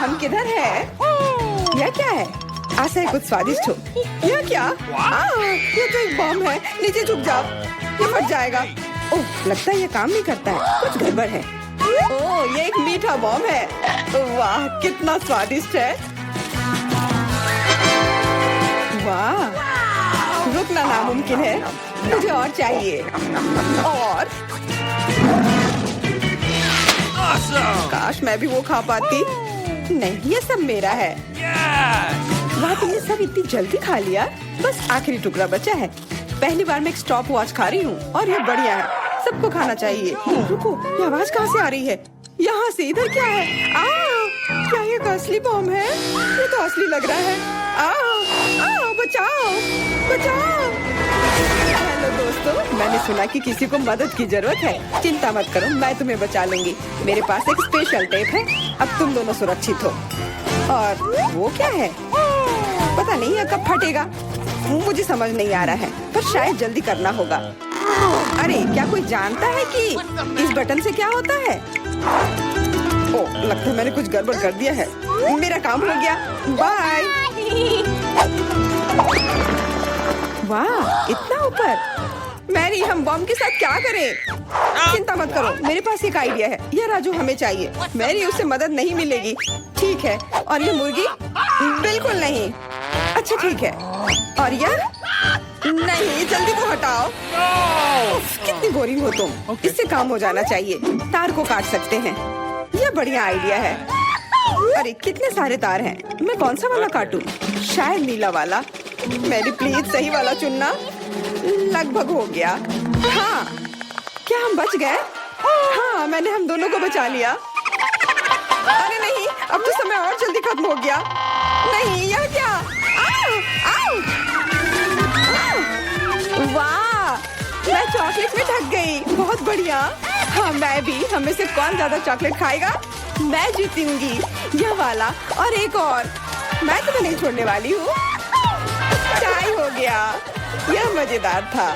हम किधर है? यह क्या है? आशा है कुछ स्वादिष्ट हो। यह क्या? ये तो एक बम है। नीचे झुक जाओ, ये फट जाएगा। ओह, लगता है ये काम नहीं करता है। कुछ गड़बड़ है। ओह, ये एक मीठा बम है। वाह, कितना स्वादिष्ट है। वाह, रुकना नामुमकिन है। मुझे और चाहिए। और काश मैं भी वो खा पाती। नहीं, ये सब मेरा है। वाह, तुमने सब इतनी जल्दी खा लिया। बस आखिरी टुकड़ा बचा है। पहली बार मैं एक स्टॉप वॉच खा रही हूँ और ये बढ़िया है। सबको खाना चाहिए। रुको, ये आवाज कहाँ से आ रही है? यहाँ से। इधर क्या है? क्या ये असली बम है? ये तो असली लग रहा है। बचाओ, बचाओ। हेलो दोस्तों, मैंने सुना कि किसी को मदद की जरूरत है। चिंता मत करो, मैं तुम्हें बचा लूंगी। मेरे पास एक स्पेशल टेप है। अब तुम दोनों सुरक्षित हो। और वो क्या है? पता नहीं ये कब फटेगा। मुझे समझ नहीं आ रहा है, पर शायद जल्दी करना होगा। अरे, क्या कोई जानता है कि इस बटन से क्या होता है? ओह, लगता है मैंने कुछ गड़बड़ कर दिया है। मेरा काम हो गया। बाय। वाह, इतना ऊपर। मैरी, हम बम के साथ क्या करें? चिंता मत करो, मेरे पास एक आइडिया है। यह राजू हमें चाहिए। मैरी, उससे मदद नहीं मिलेगी। ठीक है। और ये मुर्गी? बिल्कुल नहीं। अच्छा, ठीक है। और यह? नहीं, जल्दी को हटाओ। कितनी बोरिंग हो तुम। इससे काम हो जाना चाहिए। तार को काट सकते हैं। यह बढ़िया आइडिया है। अरे, कितने सारे तार हैं। मैं कौन सा वाला काटूं? शायद नीला वाला। मेरी प्लीज सही वाला चुनना। लगभग हो गया। हाँ, क्या हम बच गए? हाँ, मैंने हम दोनों को बचा लिया। अरे नहीं, अब तो समय और जल्दी खत्म हो गया। नहीं, यह क्या? वाह, मैं चॉकलेट में ढक गई। बहुत बढ़िया। हाँ, मैं भी। हमें से कौन ज्यादा चॉकलेट खाएगा? मैं जीतूंगी। यह वाला और एक और। मैं तुम्हें नहीं छोड़ने वाली हूँ। चाय हो गया। यह मजेदार था।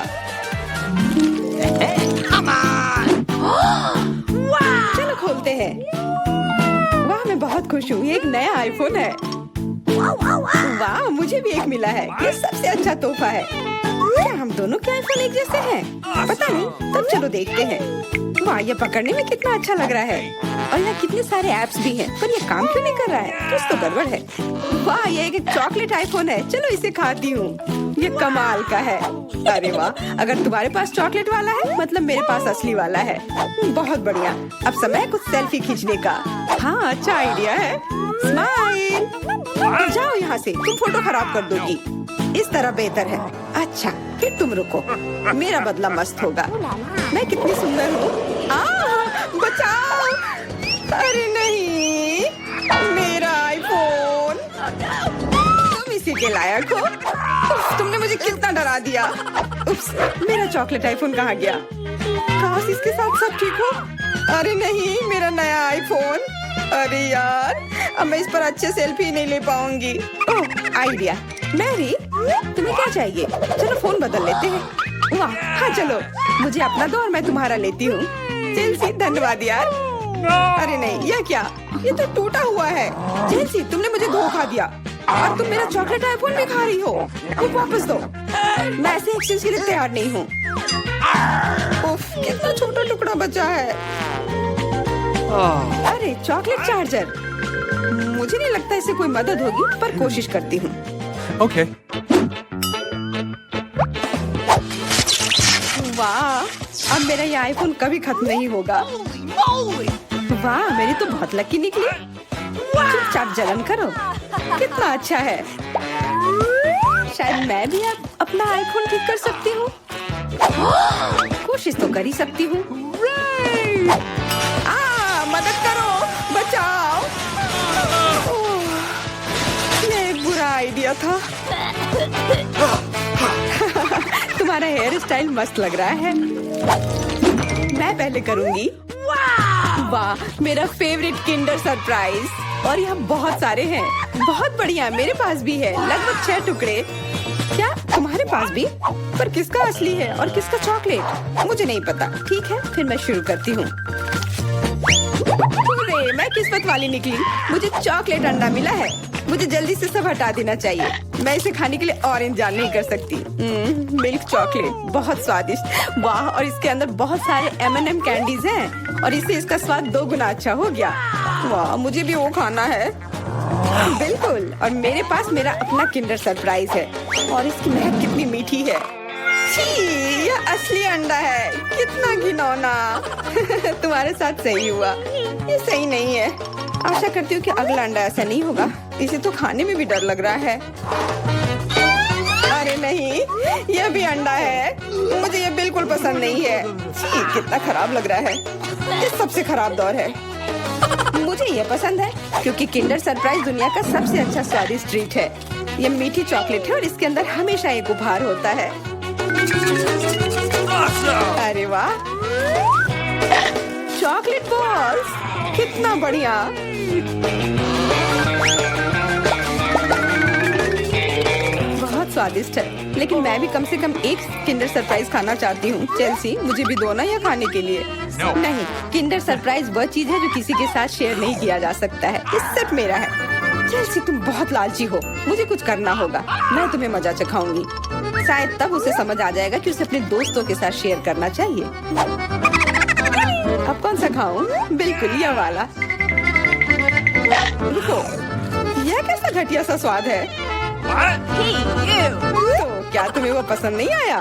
चलो खोलते हैं। वाह, मैं बहुत खुश हूँ। ये एक नया आईफोन है। वाह, मुझे भी एक मिला है। ये सबसे अच्छा तोहफा है। क्या हम दोनों के आईफोन एक जैसे हैं? पता नहीं, तब चलो देखते हैं। वाह, ये पकड़ने में कितना अच्छा लग रहा है। और यहाँ कितने सारे ऐप्स भी हैं, पर ये काम क्यों नहीं कर रहा है? कुछ तो गड़बड़ है। वाह, ये एक चॉकलेट आईफोन है। चलो इसे खाती हूँ। ये कमाल का है। अरे वाह, अगर तुम्हारे पास चॉकलेट वाला है, मतलब मेरे पास असली वाला है। बहुत बढ़िया। अब समय है कुछ सेल्फी खींचने का। हाँ, अच्छा आइडिया है। स्माइल। जाओ यहाँ से, तुम फोटो खराब कर दोगी। इस तरह बेहतर है। अच्छा, फिर तुम रुको। मेरा बदला मस्त होगा। मैं कितनी सुंदर हूँ। बचाओ। अरे नहीं, मेरा आईफोन। तुम इसी के लायक हो। तुमने मुझे कितना डरा दिया। उप्स, मेरा चॉकलेट आईफोन कहाँ गया? काश इसके साथ सब ठीक हो। अरे नहीं, मेरा नया आईफोन। अरे यार, अब मैं इस पर अच्छे सेल्फी नहीं ले पाऊंगी। ओह, आइडिया। मैरी, तुम्हें क्या चाहिए? चलो फोन बदल लेते हैं। वाह, हाँ चलो। मुझे अपना दो और मैं तुम्हारा लेती हूँ। जेलसी, धन्यवाद यार। अरे नहीं, यह क्या? ये तो टूटा हुआ है। जेलसी, तुमने मुझे धोखा दिया और तुम मेरा चॉकलेट आईफोन भी खा रही हो। वो वापस दो। मैं ऐसे एक्सचेंज के लिए तैयार नहीं हूँ। उफ, कितना छोटा टुकड़ा बचा है। अरे, चॉकलेट चार्जर। मुझे नहीं लगता इससे कोई मदद होगी, पर कोशिश करती हूँ। Okay. वाह, अब मेरा ये आईफोन कभी खत्म नहीं होगा। वाह, मेरी तो बहुत लकी निकली। चुपचाप जलन करो। कितना अच्छा है। शायद मैं भी अब अपना आईफोन ठीक कर सकती हूँ। कोशिश तो कर ही सकती हूँ। मदद करो, बचाओ। ये एक बुरा आइडिया था। तुम्हारा हेयर स्टाइल मस्त लग रहा है। मैं पहले करूंगी। वाह, मेरा फेवरेट किंडर सरप्राइज। और यहाँ बहुत सारे हैं। बहुत बढ़िया, मेरे पास भी है। लगभग 6 टुकड़े। क्या तुम्हारे पास भी? पर किसका असली है और किसका चॉकलेट? मुझे नहीं पता। ठीक है, फिर मैं शुरू करती हूँ। अरे मैं किस्मत वाली निकली, मुझे चॉकलेट अंडा मिला है। मुझे जल्दी से सब हटा देना चाहिए। मैं इसे खाने के लिए और इंतजार नहीं कर सकती। मिल्क चॉकलेट बहुत स्वादिष्ट, वाह। और इसके अंदर बहुत सारे M&M कैंडीज हैं और इससे इसका स्वाद 2 गुना अच्छा हो गया। वाह, मुझे भी वो खाना है। बिल्कुल, और मेरे पास मेरा अपना किंडर सरप्राइज है और इसकी महक कितनी मीठी है। छी, यह असली अंडा है, कितना घिनौना। तुम्हारे साथ सही हुआ, ये सही नहीं है। आशा करती हूँ कि अगला अंडा ऐसा नहीं होगा। इसे तो खाने में भी डर लग रहा है। अरे नहीं, यह भी अंडा है। मुझे यह बिल्कुल पसंद नहीं है। छी, कितना खराब लग रहा है। ये सबसे खराब दौर है। मुझे यह पसंद है क्योंकि किंडर सरप्राइज दुनिया का सबसे अच्छा स्वादिष्ट ट्रीट है। यह मीठी चॉकलेट है और इसके अंदर हमेशा एक उपहार होता है। अरे वाह, चॉकलेट बॉल्स, कितना बढ़िया। बहुत स्वादिष्ट है, लेकिन मैं भी कम से कम एक किंडर सरप्राइज खाना चाहती हूँ। चेल्सी, मुझे भी दो ना यह खाने के लिए। नहीं, किंडर सरप्राइज वह चीज है जो किसी के साथ शेयर नहीं किया जा सकता है। ये सिर्फ मेरा है। चेल्सी, तुम बहुत लालची हो। मुझे कुछ करना होगा। मैं तुम्हें मजा चखाऊंगी। शायद तब उसे समझ आ जाएगा कि उसे अपने दोस्तों के साथ शेयर करना चाहिए। अब कौन सा खाऊं? बिल्कुल यह वाला। रुको, यह कैसा घटिया सा स्वाद है। तो क्या तुम्हें वो पसंद नहीं आया?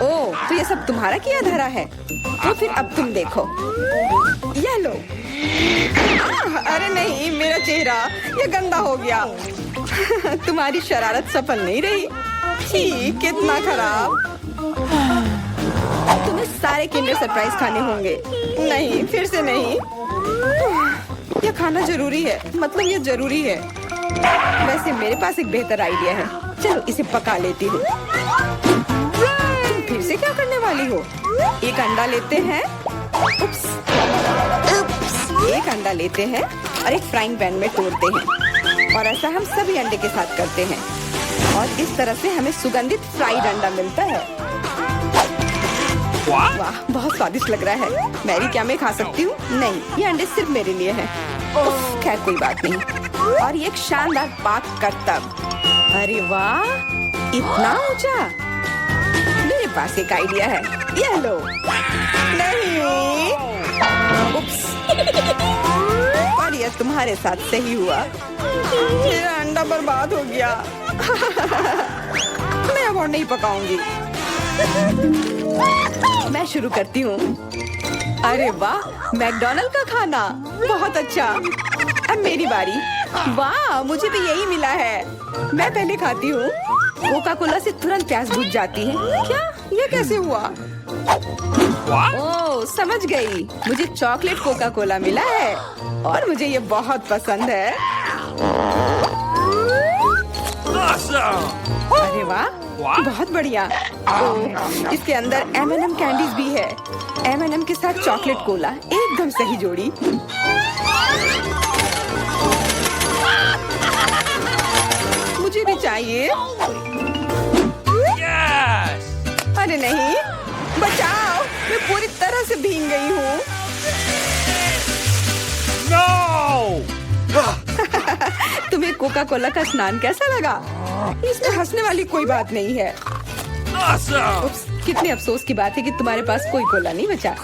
ओह, तो ये सब तुम्हारा किया धरा है। तो फिर अब तुम देखो, यह लो। अरे नहीं, मेरा चेहरा ये गंदा हो गया। तुम्हारी शरारत सफल नहीं रही। छी, कितना खराब। तुम्हें सारे किंडर सरप्राइज खाने होंगे। नहीं, फिर से नहीं। यह खाना जरूरी है, मतलब ये जरूरी है। वैसे मेरे पास एक बेहतर आइडिया है। चलो इसे पका लेती हूँ। तुम फिर से क्या करने वाली हो? एक अंडा लेते हैं। उप्स, एक अंडा लेते हैं और एक फ्राइंग पैन में तोड़ते हैं और ऐसा हम सभी अंडे के साथ करते हैं और इस तरह से हमें सुगंधित फ्राइड अंडा मिलता है। वाह, बहुत स्वादिष्ट लग रहा है। मैरी, क्या मैं खा सकती हूँ? नहीं, ये अंडे सिर्फ मेरे लिए हैं। खैर कोई बात नहीं। और ये एक शानदार पाक करतब। अरे वाह, इतना ऊंचा। मेरे पास एक आइडिया है। ये लो। नहीं, उप्स। पर यह तुम्हारे साथ सही हुआ। मेरा अंडा बर्बाद हो गया। मैं अब और नहीं पकाऊंगी। मैं शुरू करती हूँ। अरे वाह, मैकडॉनल्ड का खाना, बहुत अच्छा। अब मेरी बारी। वाह, मुझे भी यही मिला है। मैं पहले खाती हूँ। कोका कोला से तुरंत प्यास बुझ जाती है। क्या? ये कैसे हुआ? ओह, समझ गई। मुझे चॉकलेट कोका कोला मिला है और मुझे ये बहुत पसंद है। अरे वाह, बहुत बढ़िया। ओह, इसके अंदर M&M कैंडीज भी है। M&M के साथ चॉकलेट कोला, एकदम सही जोड़ी। मुझे भी चाहिए। अरे नहीं, बचाओ, मैं पूरी तरह से भीग गई हूँ। तुम्हें कोका कोला का स्नान कैसा लगा? इसमें हंसने वाली कोई बात नहीं है। उप्स, कितने अफसोस की बात है कि तुम्हारे पास कोई कोला नहीं बचा।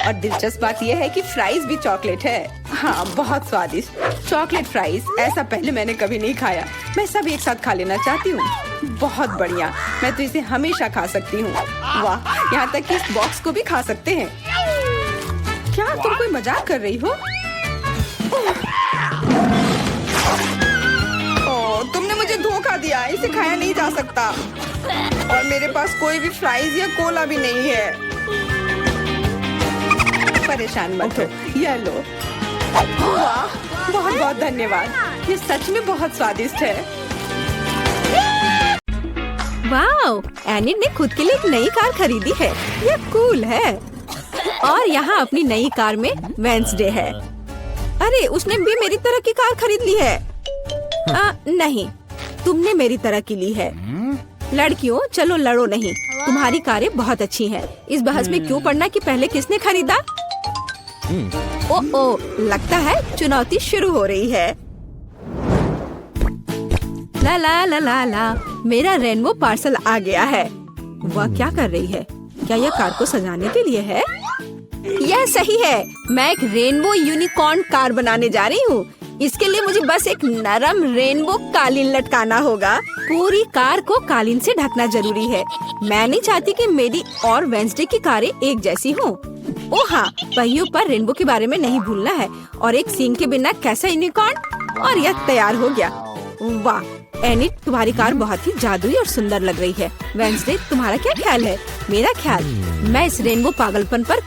और दिलचस्प बात यह है कि फ्राइज भी चॉकलेट है। हाँ, बहुत स्वादिष्ट चॉकलेट फ्राइज। ऐसा पहले मैंने कभी नहीं खाया। मैं सब एक साथ खा लेना चाहती हूँ। बहुत बढ़िया, मैं तो इसे हमेशा खा सकती हूँ। वाह, यहाँ तक कि इस बॉक्स को भी खा सकते हैं। क्या तुम कोई मजाक कर रही हो? ओह, तुमने मुझे धोखा दिया। इसे खाया नहीं जा सकता और मेरे पास कोई भी फ्राइज या कोला भी नहीं है। परेशान मत हो, यह लो। वाह, बहुत बहुत धन्यवाद। ये सच में बहुत स्वादिष्ट है। वाओ, एनी ने खुद के लिए एक नई कार खरीदी है। ये कूल है। और यहाँ अपनी नई कार में वेंसडे है। अरे, उसने भी मेरी तरह की कार खरीद ली है। नहीं, तुमने मेरी तरह की ली है। लड़कियों, चलो लड़ो नहीं। तुम्हारी कारें बहुत अच्छी हैं। इस बहस में क्यों पड़ना कि पहले किसने खरीदा? ओ, लगता है चुनौती शुरू हो रही है। ला ला ला ला ला, मेरा रेनबो पार्सल आ गया है। वह क्या कर रही है? क्या यह कार को सजाने के लिए है? यह सही है, मैं एक रेनबो यूनिकॉर्न कार बनाने जा रही हूँ। इसके लिए मुझे बस एक नरम रेनबो कालीन लटकाना होगा। पूरी कार को कालीन से ढकना जरूरी है। मैं नहीं चाहती कि मेरी और वेंसडे की कारें एक जैसी हों। ओ हाँ, पहियों पर रेनबो के बारे में नहीं भूलना है। और एक सींग के बिना कैसा यूनिकॉर्न। और यह तैयार हो गया। वाह एनिट, तुम्हारी कार बहुत ही जादुई और सुंदर लग रही है। वेंसडे, तुम्हारा क्या ख्याल है? मेरा ख्याल, मैं इस रेनबो पागलपन पर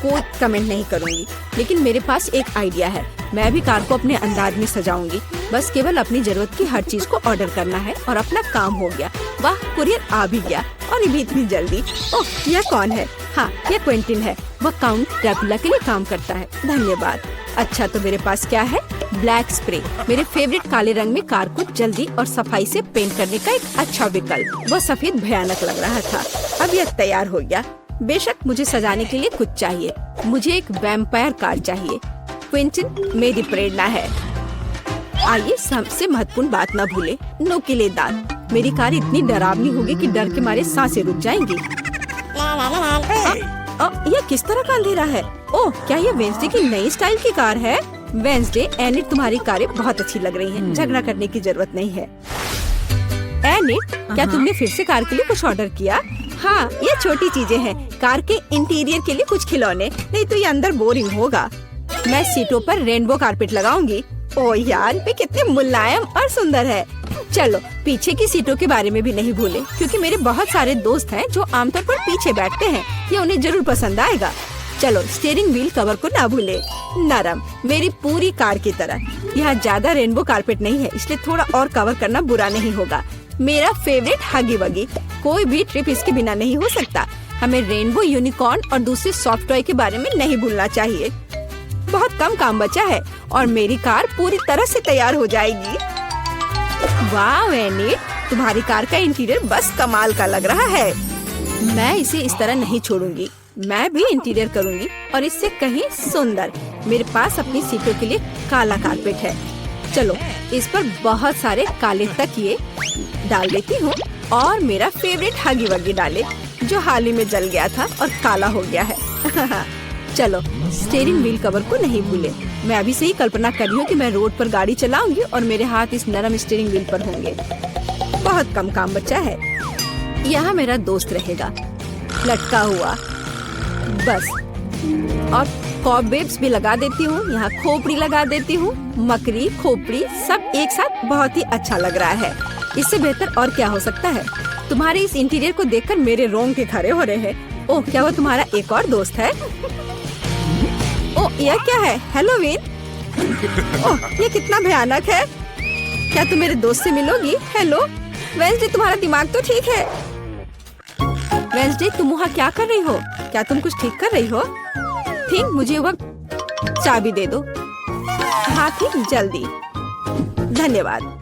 कोई कमेंट नहीं करूंगी, लेकिन मेरे पास एक आइडिया है। मैं भी कार को अपने अंदाज में सजाऊंगी। बस केवल अपनी जरूरत की हर चीज को ऑर्डर करना है और अपना काम हो गया। वाह, कुरियर आ भी गया और ये भी इतनी जल्दी। ओह, यह कौन है? हाँ, यह क्विंटिन है। वह काउंट ड्रैकुला के लिए काम करता है। धन्यवाद। अच्छा, तो मेरे पास क्या है? ब्लैक स्प्रे, मेरे फेवरेट काले रंग में कार को जल्दी और सफाई से पेंट करने का एक अच्छा विकल्प। वह सफेद भयानक लग रहा था। अब यह तैयार हो गया। बेशक मुझे सजाने के लिए कुछ चाहिए। मुझे एक वैम्पायर कार चाहिए। क्विंटिन मेरी प्रेरणा है। आइए सबसे महत्वपूर्ण बात न भूले, नुकीले दांत। मेरी कार इतनी डरावनी होगी कि डर के मारे सांसें रुक जाएंगी। यह किस तरह का अंधेरा है? ओह, क्या यह वेंसडे की नई स्टाइल की कार है? वेंसडे, एनिट, तुम्हारी कारें बहुत अच्छी लग रही हैं। झगड़ा करने की जरूरत नहीं है। एनिट, क्या तुमने फिर से कार के लिए कुछ ऑर्डर किया? हाँ, ये छोटी चीजें हैं। कार के इंटीरियर के लिए कुछ खिलौने, नहीं तो ये अंदर बोरिंग होगा। मैं सीटों पर रेनबो कारपेट लगाऊंगी। ओह यार, ये कितने मुलायम और सुंदर है। चलो, पीछे की सीटों के बारे में भी नहीं भूले, क्योंकि मेरे बहुत सारे दोस्त हैं जो आमतौर पर पीछे बैठते हैं। ये उन्हें जरूर पसंद आएगा। चलो, स्टीयरिंग व्हील कवर को ना भूले, नरम, मेरी पूरी कार की तरह। यहाँ ज्यादा रेनबो कारपेट नहीं है, इसलिए थोड़ा और कवर करना बुरा नहीं होगा। मेरा फेवरेट हगी वगी, कोई भी ट्रिप इसके बिना नहीं हो सकता। हमें रेनबो यूनिकॉर्न और दूसरे सॉफ्ट टॉय के बारे में नहीं भूलना चाहिए। बहुत कम काम बचा है और मेरी कार पूरी तरह से तैयार हो जाएगी। वाह एनिट, तुम्हारी कार का इंटीरियर बस कमाल का लग रहा है। मैं इसे इस तरह नहीं छोड़ूंगी। मैं भी इंटीरियर करूंगी और इससे कहीं सुंदर। मेरे पास अपनी सीटों के लिए काला कारपेट है। चलो, इस पर बहुत सारे काले तकिए डाल देती हूँ और मेरा फेवरेट हगी वगी डाले, जो हाल ही में जल गया था और काला हो गया है। चलो, स्टीयरिंग व्हील कवर को नहीं भूले। मैं अभी से ही कल्पना कर रही हूँ कि मैं रोड पर गाड़ी चलाऊंगी और मेरे हाथ इस नरम स्टीयरिंग व्हील पर होंगे। बहुत कम काम बचा है। यहाँ मेरा दोस्त रहेगा, लटका हुआ, बस। और कॉबवेब्स भी लगा देती हूँ। यहाँ खोपड़ी लगा देती हूँ। मकड़ी, खोपड़ी सब एक साथ बहुत ही अच्छा लग रहा है। इससे बेहतर और क्या हो सकता है? तुम्हारे इस इंटीरियर को देखकर मेरे रोंगटे खड़े हो रहे हैं। ओह, क्या वो तुम्हारा एक और दोस्त है? ओह, यह क्या है? हैलोवीन? ओह, ये कितना भयानक है। क्या तुम मेरे दोस्त से मिलोगी? हेलो वेंसडे, तुम्हारा दिमाग तो ठीक है। वेंसडे, तुम वहाँ क्या कर रही हो? क्या तुम कुछ ठीक कर रही हो? थिंक, मुझे वह चाबी दे दो। हाँ ठीक, जल्दी। धन्यवाद।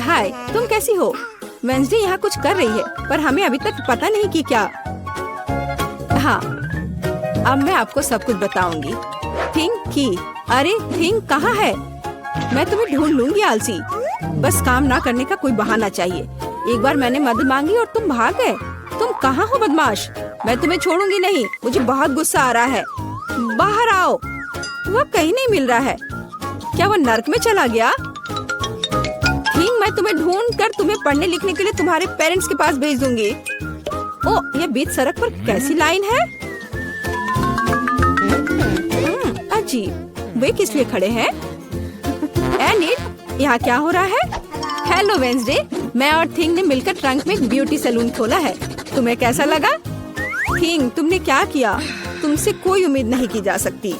हाय, तुम कैसी हो? वेंसडे यहाँ कुछ कर रही है, पर हमें अभी तक पता नहीं कि क्या। हाँ, अब मैं आपको सब कुछ बताऊंगी। थिंक की, अरे थिंक कहाँ है? मैं तुम्हें ढूंढ लूंगी आलसी। बस काम ना करने का कोई बहाना चाहिए। एक बार मैंने मदद मांगी और तुम भाग गए। तुम कहाँ हो बदमाश? मैं तुम्हें छोड़ूंगी नहीं। मुझे बहुत गुस्सा आ रहा है। बाहर आओ। वह कहीं नहीं मिल रहा है। क्या वह नर्क में चला गया? मैं तुम्हें ढूंढ कर तुम्हें पढ़ने लिखने के लिए तुम्हारे पेरेंट्स के पास भेज दूंगी। ओह, यह बीच सड़क पर कैसी लाइन है? अजीब, वे किस लिए खड़े हैं? एनिट, यहाँ क्या हो रहा है? हेलो वेंसडे, मैं और थिंग ने मिलकर ट्रंक में एक ब्यूटी सैलून खोला है। तुम्हें कैसा लगा? थिंग, तुमने क्या किया? तुमसे कोई उम्मीद नहीं की जा सकती।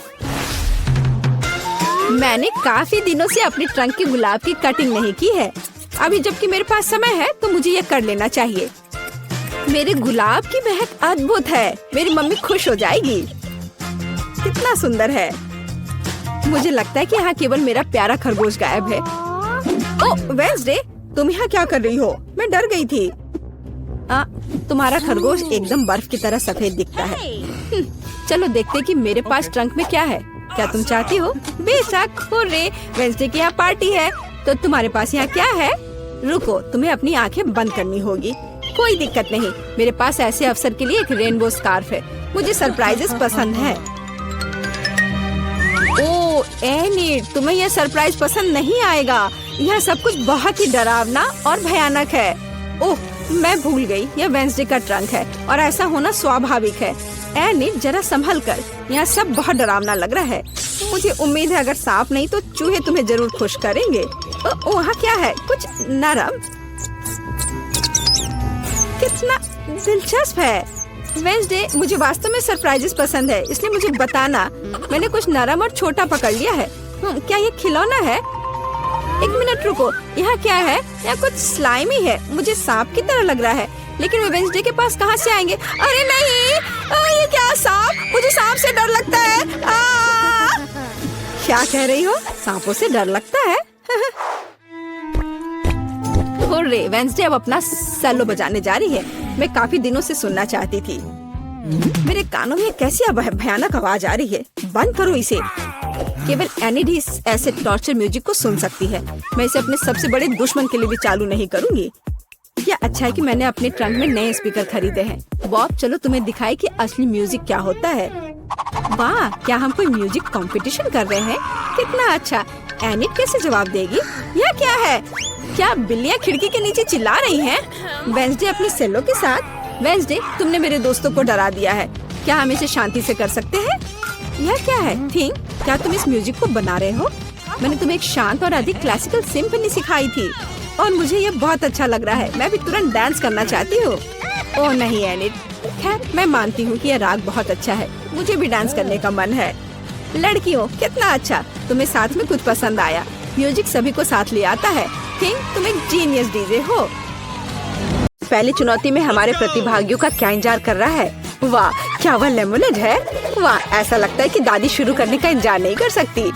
मैंने काफी दिनों से अपने ट्रंक के गुलाब की कटिंग नहीं की है। अभी जबकि मेरे पास समय है तो मुझे ये कर लेना चाहिए। मेरे गुलाब की महक अद्भुत है। मेरी मम्मी खुश हो जाएगी। कितना सुंदर है। मुझे लगता है कि यहाँ केवल मेरा प्यारा खरगोश गायब है। ओह वेंसडे, तुम यहाँ क्या कर रही हो? मैं डर गई थी। तुम्हारा खरगोश एकदम बर्फ की तरह सफेद दिखता है। चलो देखते हैं कि मेरे पास ट्रंक में क्या है। क्या तुम चाहती हो? बेशक। हुर्रे, वेडनेसडे की यहाँ पार्टी है, तो तुम्हारे पास यहाँ क्या है? रुको, तुम्हें अपनी आंखें बंद करनी होगी। कोई दिक्कत नहीं, मेरे पास ऐसे अवसर के लिए एक रेनबो स्कार्फ है। मुझे सरप्राइजेस पसंद है। ओह एनी, तुम्हें यह सरप्राइज पसंद नहीं आएगा। यह सब कुछ बहुत ही डरावना और भयानक है। ओह, मैं भूल गई, यह वेडनेसडे का ट्रंक है और ऐसा होना स्वाभाविक है। एनी, जरा संभल कर, यहाँ सब बहुत डरावना लग रहा है। मुझे उम्मीद है अगर सांप नहीं तो चूहे तुम्हें जरूर खुश करेंगे। वहाँ क्या है? कुछ नरम। कितना दिलचस्प है। वेडनेसडे, मुझे वास्तव में सरप्राइजेस पसंद है, इसलिए मुझे बताना। मैंने कुछ नरम और छोटा पकड़ लिया है। क्या ये खिलौना है? एक मिनट रुको, यहाँ क्या है? यहाँ कुछ स्लाइमी है, मुझे सांप की तरह लग रहा है, लेकिन वे वेडनेसडे के पास कहाँ से आएंगे? अरे नहीं, ये क्या सांप? मुझे सांप से डर लगता है। क्या कह रही हो? सांपों से डर लगता है? हुर्रे, वेडनेसडे अब अपना सेलो बजाने जा रही है। मैं काफी दिनों से सुनना चाहती थी। मेरे कानों में कैसी भयानक आवाज आ रही है। बंद करो इसे। केवल एनी ही ऐसे टॉर्चर म्यूजिक को सुन सकती है। मैं इसे अपने सबसे बड़े दुश्मन के लिए भी चालू नहीं करूंगी। क्या अच्छा है कि मैंने अपने ट्रंक में नए स्पीकर खरीदे हैं। बॉब, चलो तुम्हें दिखाए कि असली म्यूजिक क्या होता है। वाह, क्या हम कोई म्यूजिक कंपटीशन कर रहे हैं? कितना अच्छा। एनी कैसे जवाब देगी? यह क्या है? क्या बिल्लियाँ खिड़की के नीचे चिल्ला रही हैं? वेडनेसडे अपने सेलो के साथ। वेडनेसडे, तुमने मेरे दोस्तों को डरा दिया है। क्या हम इसे शांति से कर सकते हैं? यह क्या है? थिंक, क्या तुम इस म्यूजिक को बना रहे हो? मैंने तुम्हें एक शांत और अधिक क्लासिकल सिम्फनी सिखाई थी और मुझे ये बहुत अच्छा लग रहा है। मैं भी तुरंत डांस करना चाहती हूँ। ओह नहीं एनिट, खैर मैं मानती हूँ कि यह राग बहुत अच्छा है। मुझे भी डांस करने का मन है। लड़कियों, कितना अच्छा, तुम्हें साथ में कुछ पसंद आया। म्यूजिक सभी को साथ ले आता है। थिंक, तुम एक जीनियस डीजे हो। पहली चुनौती में हमारे प्रतिभागियों का क्या इंतजार कर रहा है? वाह, क्या वह लेमोनेड है? वाह, ऐसा लगता है कि दादी शुरू करने का इंतजार नहीं कर सकती।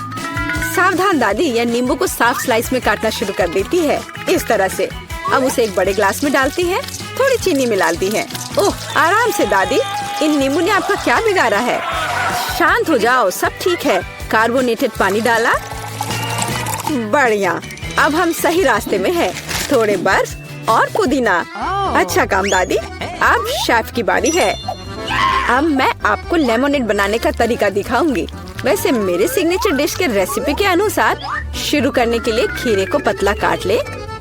सावधान दादी, यह नींबू को साफ स्लाइस में काटना शुरू कर देती है। इस तरह से अब उसे एक बड़े ग्लास में डालती है, थोड़ी चीनी मिलाती है। ओह, आराम से दादी, इन नींबू ने आपका क्या बिगाड़ा है? शांत हो जाओ, सब ठीक है। कार्बोनेटेड पानी डाला, बढ़िया। अब हम सही रास्ते में हैं। थोड़े बर्फ और पुदीना। अच्छा काम दादी। अब शेफ की बारी है। अब मैं आपको लेमोनेड बनाने का तरीका दिखाऊंगी। वैसे मेरे सिग्नेचर डिश के रेसिपी के अनुसार शुरू करने के लिए खीरे को पतला काट ले,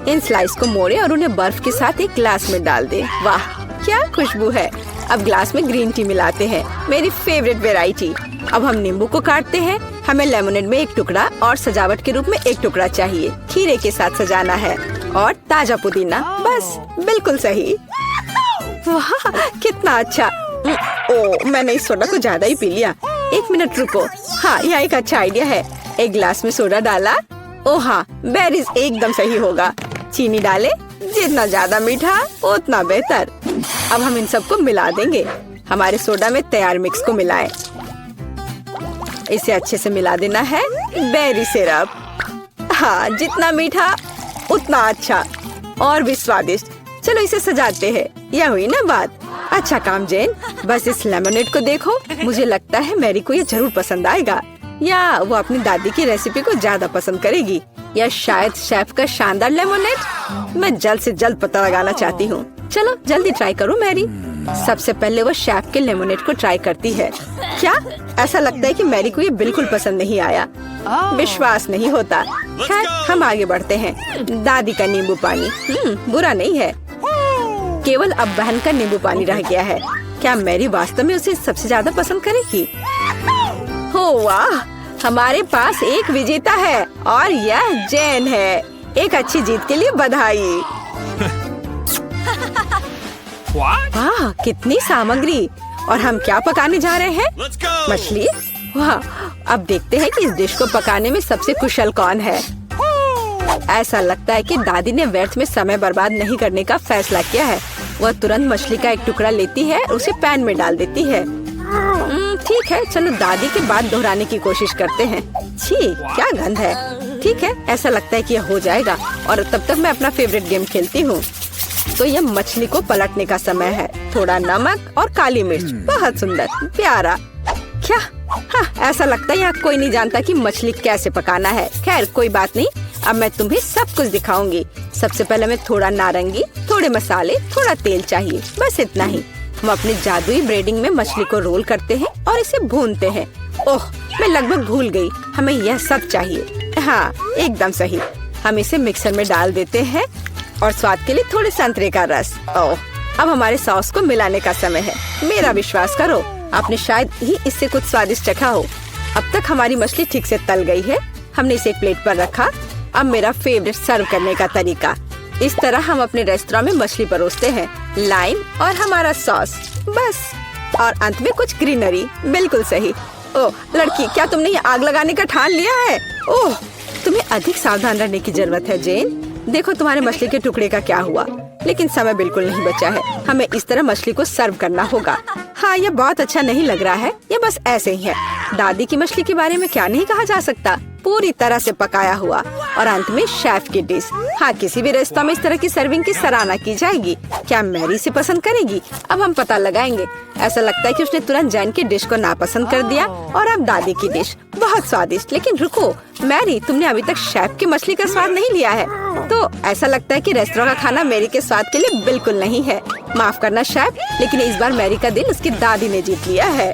इन स्लाइस को मोड़े और उन्हें बर्फ के साथ एक ग्लास में डाल दे। वाह, क्या खुशबू है। अब ग्लास में ग्रीन टी मिलाते हैं, मेरी फेवरेट वेराइटी। अब हम नींबू को काटते हैं। हमें लेमोनेड में एक टुकड़ा और सजावट के रूप में एक टुकड़ा चाहिए। खीरे के साथ सजाना है और ताजा पुदीना। बस, बिल्कुल सही। वाह, कितना अच्छा। ओह, मैंने इस सोडा को ज्यादा ही पी लिया। एक मिनट रुको। हाँ, यह एक अच्छा आइडिया है। एक ग्लास में सोडा डाला। ओह हाँ, बेरीज एकदम सही होगा। चीनी डाले, जितना ज्यादा मीठा उतना बेहतर। अब हम इन सबको मिला देंगे। हमारे सोडा में तैयार मिक्स को मिलाएं। इसे अच्छे से मिला देना है। बेरी सिरप, हाँ, जितना मीठा उतना अच्छा और भी स्वादिष्ट। चलो इसे सजाते हैं। यह हुई ना बात। अच्छा काम जेन, बस इस लेमोनेड को देखो। मुझे लगता है मैरी को ये जरूर पसंद आएगा, या वो अपनी दादी की रेसिपी को ज्यादा पसंद करेगी, या शायद शेफ का शानदार लेमोनेड। मैं जल्द से जल्द पता लगाना चाहती हूँ। चलो जल्दी ट्राई करो मैरी। सबसे पहले वो शेफ के लेमोनेड को ट्राई करती है। क्या? ऐसा लगता है कि मैरी को ये बिल्कुल पसंद नहीं आया। विश्वास नहीं होता। खैर, हम आगे बढ़ते हैं। दादी का नींबू पानी बुरा नहीं है। केवल अब बहन का नींबू पानी रह गया है। क्या मैरी वास्तव में उसे सबसे ज्यादा पसंद करेगी? हो वाह, हमारे पास एक विजेता है और यह जेन है। एक अच्छी जीत के लिए बधाई। वाह, कितनी सामग्री। और हम क्या पकाने जा रहे हैं? मछली। वाह, अब देखते हैं कि इस डिश को पकाने में सबसे कुशल कौन है। ऐसा लगता है कि दादी ने व्यर्थ में समय बर्बाद नहीं करने का फैसला किया है। वह तुरंत मछली का एक टुकड़ा लेती है, उसे पैन में डाल देती है। ठीक है, चलो दादी के बाद दोहराने की कोशिश करते हैं। छी, क्या गंध है। ठीक है, ऐसा लगता है कि यह हो जाएगा और तब तक मैं अपना फेवरेट गेम खेलती हूँ। तो यह मछली को पलटने का समय है। थोड़ा नमक और काली मिर्च, बहुत सुंदर, प्यारा। क्या? हाँ, ऐसा लगता है यहाँ कोई नहीं जानता कि मछली कैसे पकाना है। खैर कोई बात नहीं, अब मैं तुम्हें सब कुछ दिखाऊंगी। सबसे पहले मैं थोड़ा नारंगी, थोड़े मसाले, थोड़ा तेल चाहिए, बस इतना ही। हम अपने जादुई ब्रेडिंग में मछली को रोल करते हैं और इसे भूनते हैं। ओह, मैं लगभग भूल गई, हमें यह सब चाहिए। हाँ, एकदम सही। हम इसे मिक्सर में डाल देते हैं और स्वाद के लिए थोड़े संतरे का रस। ओह, अब हमारे सॉस को मिलाने का समय है। मेरा विश्वास करो, आपने शायद ही इससे कुछ स्वादिष्ट चखा हो। अब तक हमारी मछली ठीक से तल गई है। हमने इसे एक प्लेट पर रखा। अब मेरा फेवरेट सर्व करने का तरीका। इस तरह हम अपने रेस्टोरेंट में मछली परोसते हैं, लाइम और हमारा सॉस, बस। और अंत में कुछ ग्रीनरी। बिल्कुल सही। ओह लड़की, क्या तुमने ये आग लगाने का ठान लिया है? ओह, तुम्हें अधिक सावधान रहने की जरूरत है जेन। देखो तुम्हारे मछली के टुकड़े का क्या हुआ। लेकिन समय बिल्कुल नहीं बचा है, हमें इस तरह मछली को सर्व करना होगा। हाँ, ये बहुत अच्छा नहीं लग रहा है, ये बस ऐसे ही है। दादी की मछली के बारे में क्या नहीं कहा जा सकता, पूरी तरह से पकाया हुआ। और अंत में शेफ की डिश। हाँ, किसी भी रेस्तरां में इस तरह की सर्विंग की सराहना की जाएगी। क्या मैरी से पसंद करेगी? अब हम पता लगाएंगे। ऐसा लगता है कि उसने तुरंत जैन की डिश को नापसंद कर दिया। और अब दादी की डिश, बहुत स्वादिष्ट। लेकिन रुको मैरी, तुमने अभी तक शेफ की मछली का स्वाद नहीं लिया है। तो ऐसा लगता है कि रेस्टोरेंट का खाना मैरी के स्वाद के लिए बिल्कुल नहीं है। माफ करना शेफ, लेकिन इस बार मैरी का दिल उसकी दादी ने जीत लिया है।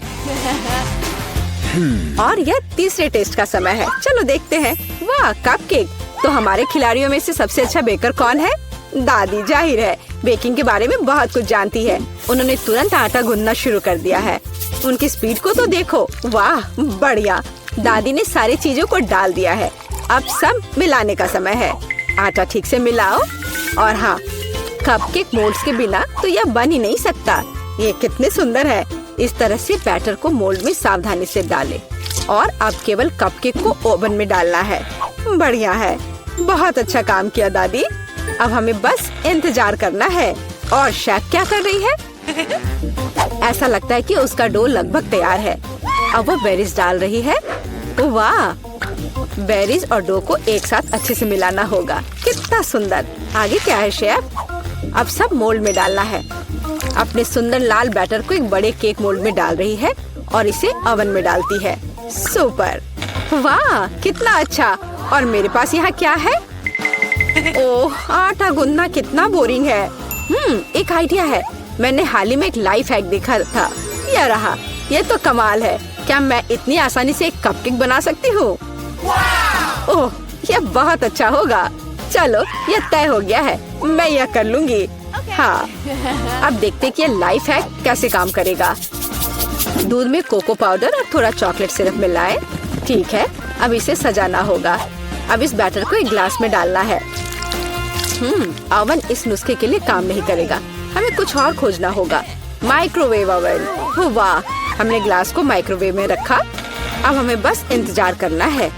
और यह तीसरे टेस्ट का समय है। चलो देखते हैं। वाह, कपकेक। तो हमारे खिलाड़ियों में से सबसे अच्छा बेकर कौन है? दादी, जाहिर है, बेकिंग के बारे में बहुत कुछ जानती है। उन्होंने तुरंत आटा गूंदना शुरू कर दिया है। उनकी स्पीड को तो देखो। वाह, बढ़िया। दादी ने सारी चीजों को डाल दिया है। अब सब मिलाने का समय है। आटा ठीक से मिलाओ। और हाँ, कपकेक मोल्ड्स के बिना तो यह बन ही नहीं सकता। ये कितने सुंदर है। इस तरह से बैटर को मोल्ड में सावधानी से डालें। और अब केवल कपकेक को ओवन में डालना है। बढ़िया है, बहुत अच्छा काम किया दादी। अब हमें बस इंतजार करना है। और शेफ क्या कर रही है? ऐसा लगता है कि उसका डो लगभग तैयार है। अब वो बेरीज डाल रही है। वाह, बेरीज और डो को एक साथ अच्छे से मिलाना होगा। कितना सुंदर। आगे क्या है शेफ? अब सब मोल्ड में डालना है। अपने सुंदर लाल बैटर को एक बड़े केक मोल्ड में डाल रही है और इसे ओवन में डालती है। सुपर। वाह, कितना अच्छा। और मेरे पास यहाँ क्या है? ओह, आटा गूंदना कितना बोरिंग है। एक आइडिया है। मैंने हाल ही में एक लाइफ हैक देखा था। यह रहा। यह तो कमाल है। क्या मैं इतनी आसानी से एक कपकेक बना सकती हूँ? ओह, यह बहुत अच्छा होगा। चलो, यह तय हो गया है। मैं यह कर लूंगी। हाँ, अब देखते हैं कि यह लाइफ हैक कैसे काम करेगा। दूध में कोको पाउडर और थोड़ा चॉकलेट सिरप मिलाएं। ठीक है, अब इसे सजाना होगा। अब इस बैटर को एक ग्लास में डालना है। ओवन इस नुस्खे के लिए काम नहीं करेगा। हमें कुछ और खोजना होगा। Microwave oven. वाह, हमने ग्लास को माइक्रोवेव में रखा। अब हमें बस इंतजार करना है।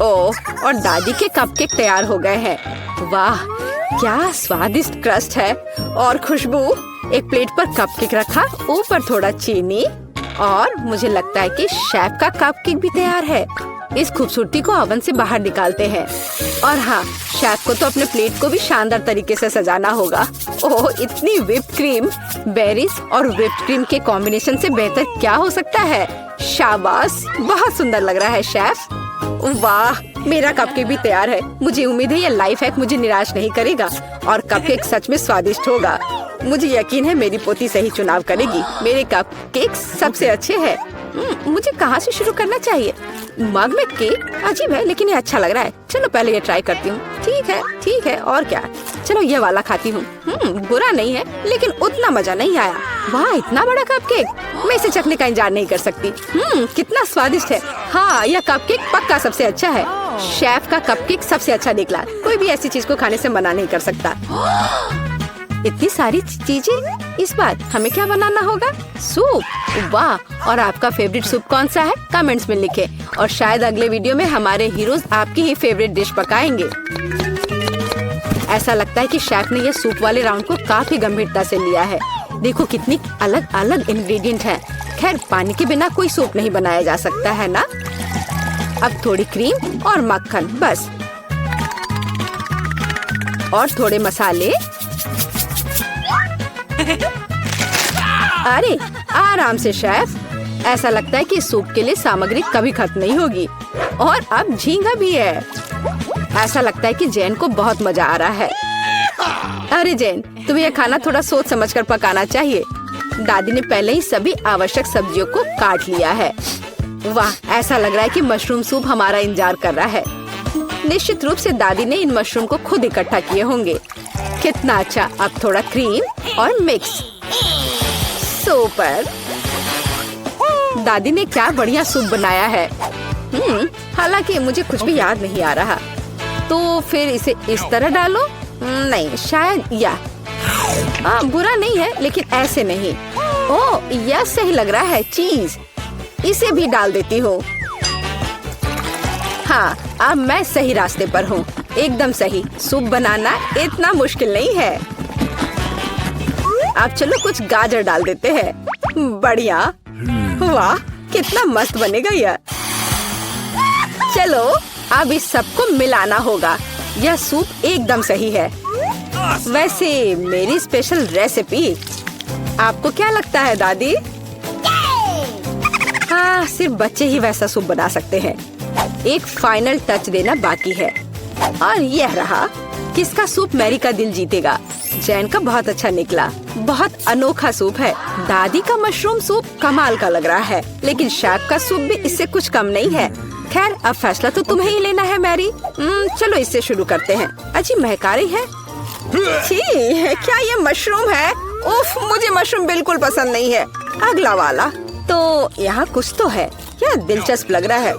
ओह, और दादी के कपकेक तैयार हो गए हैं। वाह, क्या स्वादिष्ट क्रस्ट है और खुशबू। एक प्लेट पर कपकेक रखा, ऊपर थोड़ा चीनी। और मुझे लगता है कि शेफ का कपकेक भी तैयार है। इस खूबसूरती को ओवन से बाहर निकालते हैं। और हाँ, शेफ को तो अपने प्लेट को भी शानदार तरीके से सजाना होगा। ओह, इतनी व्हिप्ड क्रीम। बेरीज और व्हिप्ड क्रीम के कॉम्बिनेशन से बेहतर क्या हो सकता है? शाबाश, बहुत सुंदर लग रहा है शेफ। वाह, मेरा कपकेक भी तैयार है। मुझे उम्मीद है ये लाइफ हैक मुझे निराश नहीं करेगा और कपकेक सच में स्वादिष्ट होगा। मुझे यकीन है मेरी पोती सही चुनाव करेगी। मेरे कपकेक सबसे अच्छे हैं। मुझे कहाँ से शुरू करना चाहिए? मग में केक अजीब है, लेकिन ये अच्छा लग रहा है। चलो पहले ये ट्राई करती हूँ। ठीक है, और क्या। चलो ये वाला खाती हूँ। बुरा नहीं है, लेकिन उतना मजा नहीं आया। वाह, इतना बड़ा कपकेक। मैं इसे चखने का इंतजार नहीं कर सकती। कितना स्वादिष्ट है। हाँ, यह कपकेक पक्का सबसे अच्छा है। शेफ का कपकेक सबसे अच्छा निकला। कोई भी ऐसी चीज को खाने से मना नहीं कर सकता। इतनी सारी चीजें। इस बार हमें क्या बनाना होगा? सूप। वाह, और आपका फेवरेट सूप कौन सा है? कमेंट्स में लिखें। और शायद अगले वीडियो में हमारे हीरोज आपकी ही फेवरेट डिश पकाएंगे। ऐसा लगता है कि शेफ ने यह सूप वाले राउंड को काफी गंभीरता से लिया है। देखो कितनी अलग अलग इंग्रेडिएंट हैं। खैर, पानी के बिना कोई सूप नहीं बनाया जा सकता है ना। अब थोड़ी क्रीम और मक्खन, बस। और थोड़े मसाले। अरे आराम से शेफ, ऐसा लगता है कि सूप के लिए सामग्री कभी खत्म नहीं होगी। और अब झींगा भी है। ऐसा लगता है कि जैन को बहुत मजा आ रहा है। अरे जैन, तुम्हें यह खाना थोड़ा सोच समझकर पकाना चाहिए। दादी ने पहले ही सभी आवश्यक सब्जियों को काट लिया है। वाह, ऐसा लग रहा है कि मशरूम सूप हमारा इंतजार कर रहा है। निश्चित रूप से दादी ने इन मशरूम को खुद इकट्ठा किए होंगे। कितना अच्छा। अब थोड़ा क्रीम और मिक्स। सुपर। दादी ने क्या बढ़िया सूप बनाया है। हालांकि मुझे कुछ भी याद नहीं आ रहा। तो फिर इसे इस तरह डालो। नहीं, शायद बुरा नहीं है, लेकिन ऐसे नहीं। ओह, यह सही लग रहा है। चीज, इसे भी डाल देती हूँ। हाँ, अब मैं सही रास्ते पर हूँ। एकदम सही। सूप बनाना इतना मुश्किल नहीं है। अब चलो कुछ गाजर डाल देते हैं। बढ़िया। वाह, कितना मस्त बनेगा यह। चलो अब इस सबको मिलाना होगा। यह सूप एकदम सही है। वैसे मेरी स्पेशल रेसिपी, आपको क्या लगता है दादी? हाँ, सिर्फ बच्चे ही वैसा सूप बना सकते हैं। एक फाइनल टच देना बाकी है। और यह रहा। किसका सूप मैरी का दिल जीतेगा? जैन का बहुत अच्छा निकला। बहुत अनोखा सूप है। दादी का मशरूम सूप कमाल का लग रहा है, लेकिन शेफ का सूप भी इससे कुछ कम नहीं है। खैर, अब फैसला तो तुम्हें ही लेना है मैरी। चलो इससे शुरू करते हैं। अच्छी महका रही है। छी, क्या ये मशरूम है? उफ, मुझे मशरूम बिल्कुल पसंद नहीं है। अगला वाला। तो यहाँ कुछ तो है। यह दिलचस्प लग रहा है।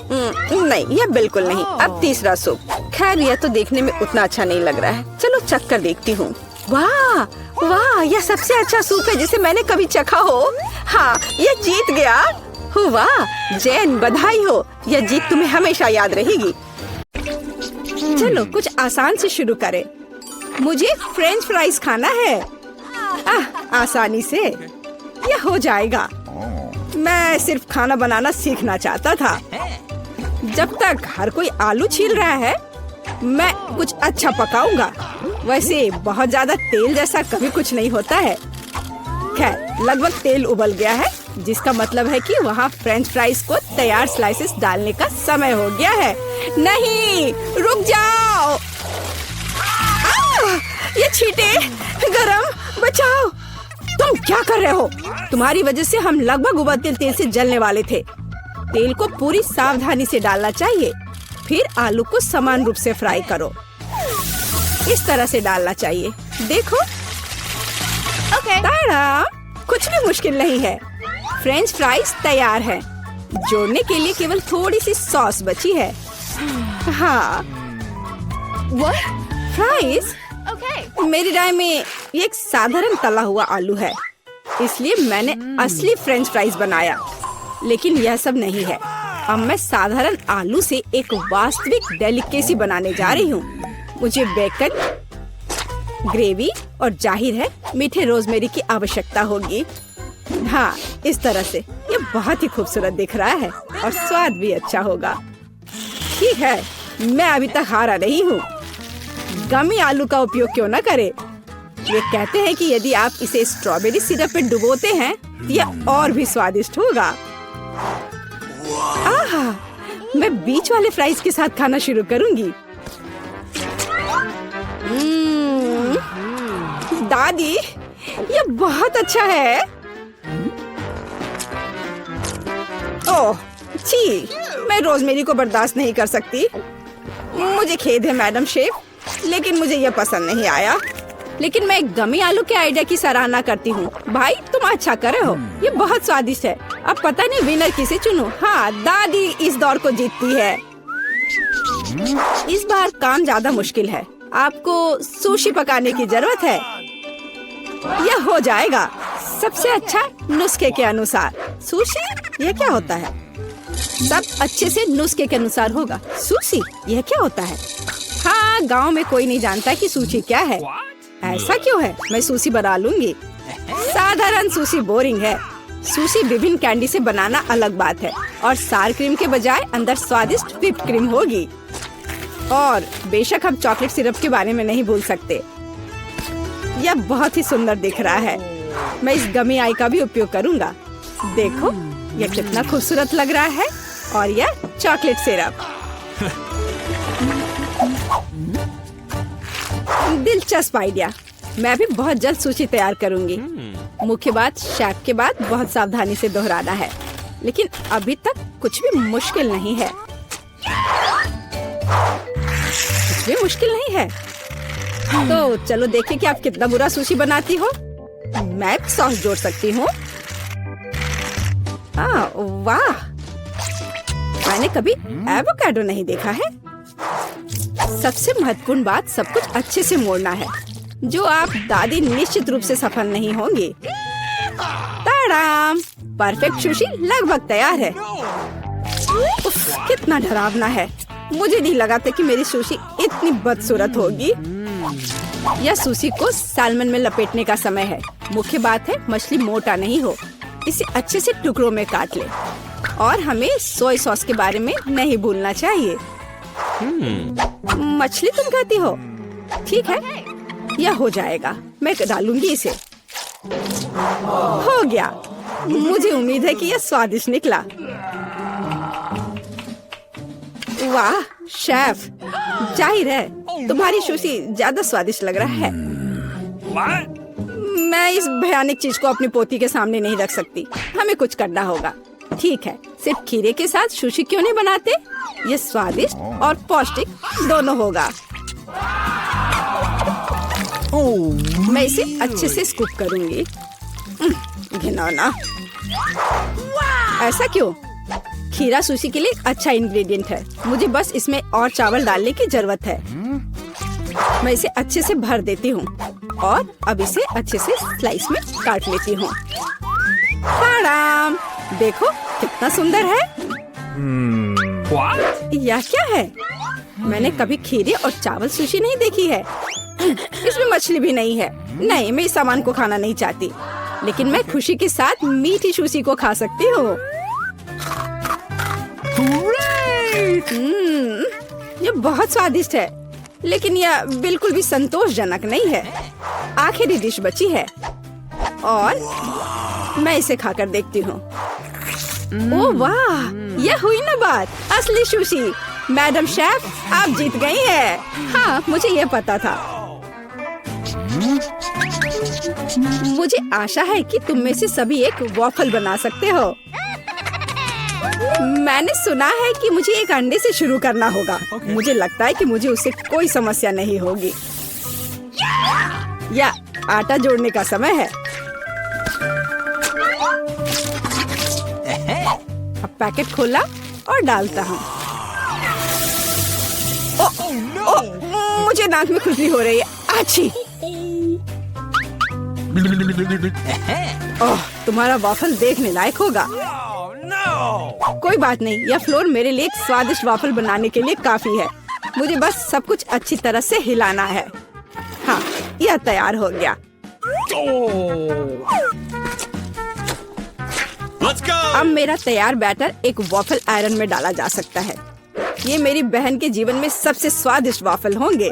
नहीं, यह बिल्कुल नहीं। अब तीसरा सूप। खैर, यह तो देखने में उतना अच्छा नहीं लग रहा है। चलो चख कर देखती हूँ। वाह वाह, यह सबसे अच्छा सूप है जिसे मैंने कभी चखा हो। हाँ, यह जीत गया। वाह जैन, बधाई हो। यह जीत तुम्हें हमेशा याद रहेगी। चलो कुछ आसान से शुरू करें। मुझे फ्रेंच फ्राइज खाना है। आसानी से यह हो जाएगा। मैं सिर्फ खाना बनाना सीखना चाहता था। जब तक हर कोई आलू छील रहा है, मैं कुछ अच्छा पकाऊंगा। वैसे बहुत ज्यादा तेल जैसा कभी कुछ नहीं होता है। खैर, लगभग तेल उबल गया है, जिसका मतलब है कि वहाँ फ्रेंच फ्राइज को तैयार स्लाइसेस डालने का समय हो गया है। नहीं, रुक जाओ। ये छींटे गरम, बचाओ। तुम क्या कर रहे हो? तुम्हारी वजह से हम लगभग उबलते तेल से जलने वाले थे। तेल को पूरी सावधानी से डालना चाहिए। फिर आलू को समान रूप से फ्राई करो। इस तरह से डालना चाहिए। देखो, ताड़ा, कुछ भी मुश्किल नहीं है। फ्रेंच फ्राइज तैयार है। जोड़ने के लिए केवल थोड़ी सी सॉस बची है। हाँ, फ्राइज? मेरी राय में ये एक साधारण तला हुआ आलू है, इसलिए मैंने असली फ्रेंच फ्राइज बनाया। लेकिन यह सब नहीं है। अब मैं साधारण आलू से एक वास्तविक डेलिकेसी बनाने जा रही हूँ। मुझे बेकन, ग्रेवी और जाहिर है मीठे रोजमेरी की आवश्यकता होगी। हाँ, इस तरह से ये बहुत ही खूबसूरत दिख रहा है और स्वाद भी अच्छा होगा। ठीक है, मैं अभी तक हारा नहीं हूँ। गमी आलू का उपयोग क्यों न करें? ये कहते हैं कि यदि आप इसे स्ट्रॉबेरी सिरप में डुबोते हैं तो यह और भी स्वादिष्ट होगा। आहा, मैं बीच वाले फ्राइज के साथ खाना शुरू करूंगी। दादी, ये बहुत अच्छा है। ओह, छी, मैं रोजमेरी को बर्दाश्त नहीं कर सकती। मुझे खेद है मैडम शेफ, लेकिन मुझे यह पसंद नहीं आया। लेकिन मैं गमी आलू के आइडिया की सराहना करती हूँ। भाई, तुम अच्छा कर रहे हो। ये बहुत स्वादिष्ट है। अब पता नहीं विनर किसे चुनूं। हाँ, दादी इस दौर को जीतती है। इस बार काम ज्यादा मुश्किल है। आपको सुशी पकाने की जरूरत है। यह हो जाएगा सबसे अच्छा नुस्खे के अनुसार। सुशी? यह क्या होता है? सब अच्छे से नुस्खे के अनुसार होगा। सुशी? यह क्या होता है? हाँ, गांव में कोई नहीं जानता कि सुशी क्या है। ऐसा क्यों है? मैं सुशी बना लूंगी। साधारण सुशी बोरिंग है। सुशी विभिन्न कैंडी से बनाना अलग बात है। और सार क्रीम के बजाय अंदर स्वादिष्ट व्हिप्ड क्रीम होगी। और बेशक हम चॉकलेट सिरप के बारे में नहीं भूल सकते। यह बहुत ही सुंदर दिख रहा है। मैं इस गमी आई का भी उपयोग करूंगा। देखो यह कितना खूबसूरत लग रहा है। और यह चॉकलेट सिरप। दिलचस्प आइडिया। मैं भी बहुत जल्द सूची तैयार करूंगी। मुख्य बात शेफ के बाद बहुत सावधानी से दोहराना है, लेकिन अभी तक कुछ भी मुश्किल नहीं है। कुछ भी मुश्किल नहीं है। तो चलो देखें कि आप कितना बुरा सुशी बनाती हो। मैं भी सॉस जोड़ सकती हूँ। वाह, मैंने कभी एवोकाडो नहीं देखा है। सबसे महत्वपूर्ण बात सब कुछ अच्छे से मोड़ना है, जो आप दादी निश्चित रूप से सफल नहीं होंगी। ताड़ाम, परफेक्ट सुशी लगभग तैयार है। उफ, कितना डरावना है। मुझे नहीं लगा था कि मेरी सुशी इतनी बदसूरत होगी। यह सुशी को सैल्मन में लपेटने का समय है। मुख्य बात है मछली मोटा नहीं हो। इसे अच्छे से टुकड़ों में काट ले। और हमें सोया सॉस के बारे में नहीं भूलना चाहिए। मछली तुम कहती हो? ठीक है, यह हो जाएगा। मैं डालूंगी इसे। हो गया। मुझे उम्मीद है कि यह स्वादिष्ट निकला। वाह शेफ, जाहिर है तुम्हारी सुशी ज्यादा स्वादिष्ट लग रहा है। मैं इस भयानक चीज को अपनी पोती के सामने नहीं रख सकती। हमें कुछ करना होगा। ठीक है, सिर्फ खीरे के साथ सुशी क्यों नहीं बनाते? ये स्वादिष्ट और पौष्टिक दोनों होगा। मैं इसे अच्छे से स्कूप करूंगी। घिनौना। ऐसा क्यों? खीरा सुशी के लिए अच्छा इंग्रेडिएंट है। मुझे बस इसमें और चावल डालने की जरूरत है। मैं इसे अच्छे से भर देती हूँ और अब इसे अच्छे से स्लाइस में काट लेती हूँ। देखो कितना सुंदर है। यह क्या है? मैंने कभी खीरे और चावल सुशी नहीं देखी है। इसमें मछली भी नहीं है। नहीं, मैं इस सामान को खाना नहीं चाहती, लेकिन मैं खुशी के साथ मीठी सुशी को खा सकती हूँ। यह बहुत स्वादिष्ट है, लेकिन यह बिल्कुल भी संतोषजनक नहीं है। आखिरी डिश बची है और मैं इसे खाकर देखती हूँ। ओह वाह, यह हुई ना बात। असली सुशी। मैडम शेफ, आप जीत गई हैं। हाँ, मुझे यह पता था। मुझे आशा है कि तुम में से सभी एक वॉफल बना सकते हो। मैंने सुना है कि मुझे एक अंडे से शुरू करना होगा। मुझे लगता है कि मुझे उससे कोई समस्या नहीं होगी। या आटा जोड़ने का समय है। अब पैकेट खोला और डालता हूँ। मुझे नाक में खुजली हो रही है। आछी। ओह, तुम्हारा वाफल देखने लायक होगा। कोई बात नहीं, यह फ्लोर मेरे लिए एक स्वादिष्ट वाफल बनाने के लिए काफी है। मुझे बस सब कुछ अच्छी तरह से हिलाना है। हाँ, यह तैयार हो गया। अब मेरा तैयार बैटर एक वाफल आयरन में डाला जा सकता है। ये मेरी बहन के जीवन में सबसे स्वादिष्ट वाफल होंगे।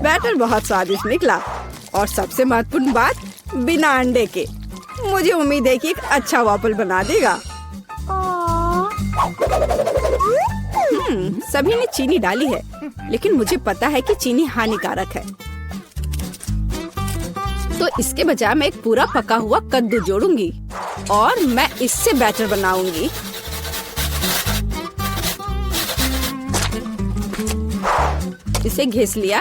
बैटर बहुत स्वादिष्ट निकला और सबसे महत्वपूर्ण बात, बिना अंडे के। मुझे उम्मीद है कि एक अच्छा वाफल बना देगा। सभी ने चीनी डाली है, लेकिन मुझे पता है कि चीनी हानिकारक है। तो इसके बजाय मैं एक पूरा पका हुआ कद्दू जोड़ूंगी और मैं इससे बैटर बनाऊंगी। इसे घिस लिया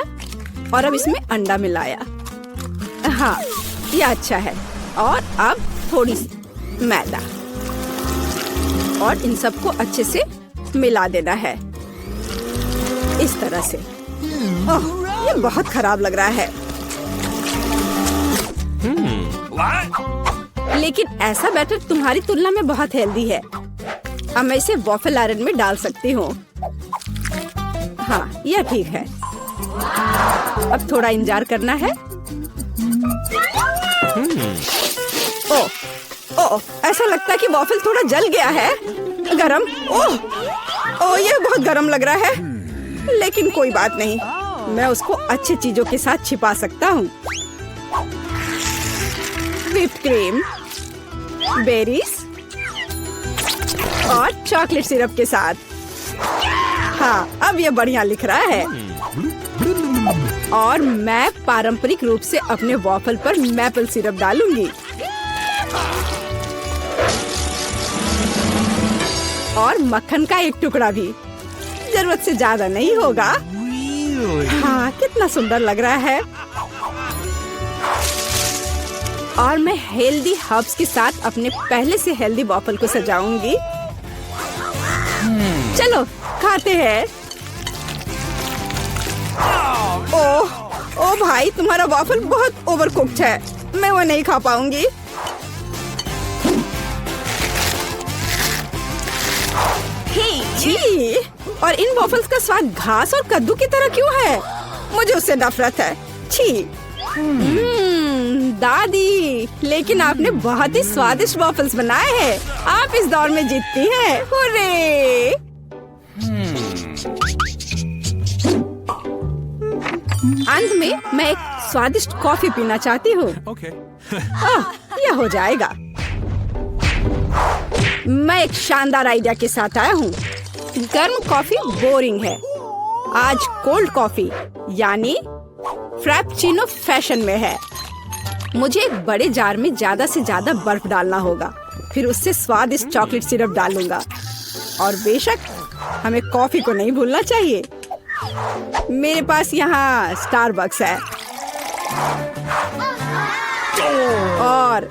और अब इसमें अंडा मिलाया। हाँ, यह अच्छा है। और अब थोड़ी सी मैदा और इन सबको अच्छे से मिला देना है, इस तरह से। ओह, ये बहुत खराब लग रहा है। लेकिन ऐसा बैटर तुम्हारी तुलना में बहुत हेल्दी है। अब मैं इसे वॉफल आयरन में डाल सकती हूँ। हाँ, यह ठीक है। अब थोड़ा इंतजार करना है। ओह, ओह, ऐसा लगता है कि वॉफल थोड़ा जल गया है। गरम। ओह ओह, ये बहुत गरम लग रहा है, लेकिन कोई बात नहीं, मैं उसको अच्छी चीजों के साथ छिपा सकता हूँ। व्हिप्ड क्रीम, बेरीज और चॉकलेट सिरप के साथ। हाँ, अब ये बढ़िया लिख रहा है। और मैं पारंपरिक रूप से अपने वॉफल पर मैपल सिरप डालूंगी और मक्खन का एक टुकड़ा भी। जरूरत से ज्यादा नहीं होगा। हाँ, कितना सुंदर लग रहा है। और मैं हेल्दी हर्ब्स के साथ अपने पहले से हेल्दी वॉफल को सजाऊंगी। चलो खाते हैं। ओह ओह भाई, तुम्हारा वॉफल बहुत ओवर कुक्ड है, मैं वो नहीं खा पाऊंगी। छी, और इन वॉफल्स का स्वाद घास और कद्दू की तरह क्यों है? मुझे उससे नफरत है। छी। दादी, लेकिन आपने बहुत ही स्वादिष्ट वॉफल्स बनाए हैं। आप इस दौर में जीतती हैं। हुर्रे! अंत में मैं एक स्वादिष्ट कॉफी पीना चाहती हूँ। यह हो जाएगा। मैं एक शानदार आइडिया के साथ आया हूँ। गर्म कॉफी बोरिंग है। आज कोल्ड कॉफी यानी फ्रैप्पुचिनो फैशन में है। मुझे एक बड़े जार में ज्यादा से ज्यादा बर्फ डालना होगा, फिर उससे स्वादिष्ट चॉकलेट सिरप डालूंगा। और बेशक हमें कॉफी को नहीं भूलना चाहिए। मेरे पास यहाँ स्टारबक्स है और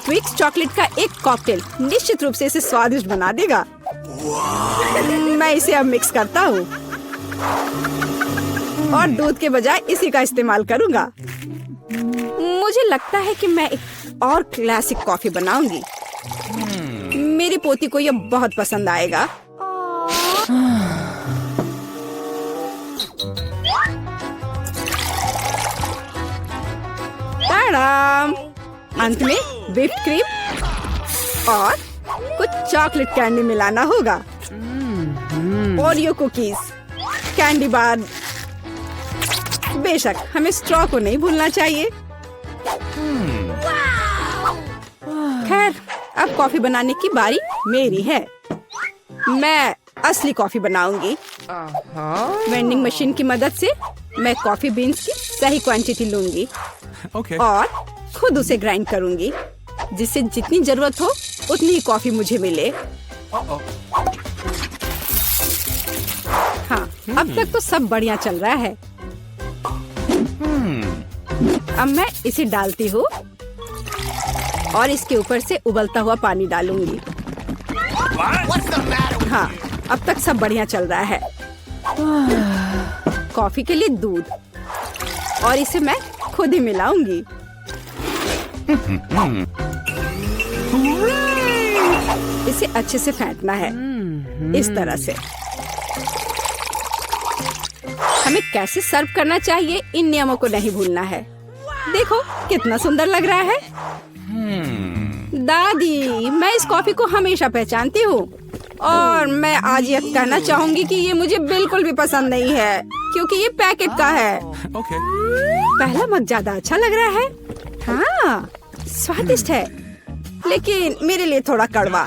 ट्विक्स चॉकलेट का एक कॉकटेल निश्चित रूप से इसे स्वादिष्ट बना देगा। मैं इसे अब मिक्स करता हूँ और दूध के बजाय इसी का इस्तेमाल करूँगा। मुझे लगता है कि मैं एक और क्लासिक कॉफी बनाऊंगी। मेरी पोती को यह बहुत पसंद आएगा। टाडाम! अंत में व्हिप्ड क्रीम और कुछ चॉकलेट कैंडी मिलाना होगा। Oreo cookies, candy bar. बेशक हमें स्ट्रॉ को नहीं भूलना चाहिए। खैर, अब कॉफी बनाने की बारी मेरी है। मैं असली कॉफी बनाऊंगी। वेंडिंग मशीन की मदद से मैं कॉफी बीन्स की सही क्वांटिटी लूंगी और खुद उसे ग्राइंड करूंगी, जिससे जितनी जरूरत हो उतनी ही कॉफी मुझे मिले। हाँ, अब तक तो सब बढ़िया चल रहा है। अब मैं इसे डालती हूँ और इसके ऊपर से उबलता हुआ पानी डालूंगी। हाँ, अब तक सब बढ़िया चल रहा है। कॉफी के लिए दूध और इसे मैं खुद ही मिलाऊंगी। इसे अच्छे से फेंटना है, इस तरह से। हमें कैसे सर्व करना चाहिए, इन नियमों को नहीं भूलना है। देखो कितना सुंदर लग रहा है। दादी, मैं इस कॉफी को हमेशा पहचानती हूँ और मैं आज ये कहना चाहूंगी कि ये मुझे बिल्कुल भी पसंद नहीं है, क्योंकि ये पैकेट का है। पहला मग ज्यादा अच्छा लग रहा है। हाँ, स्वादिष्ट है, लेकिन मेरे लिए थोड़ा कड़वा।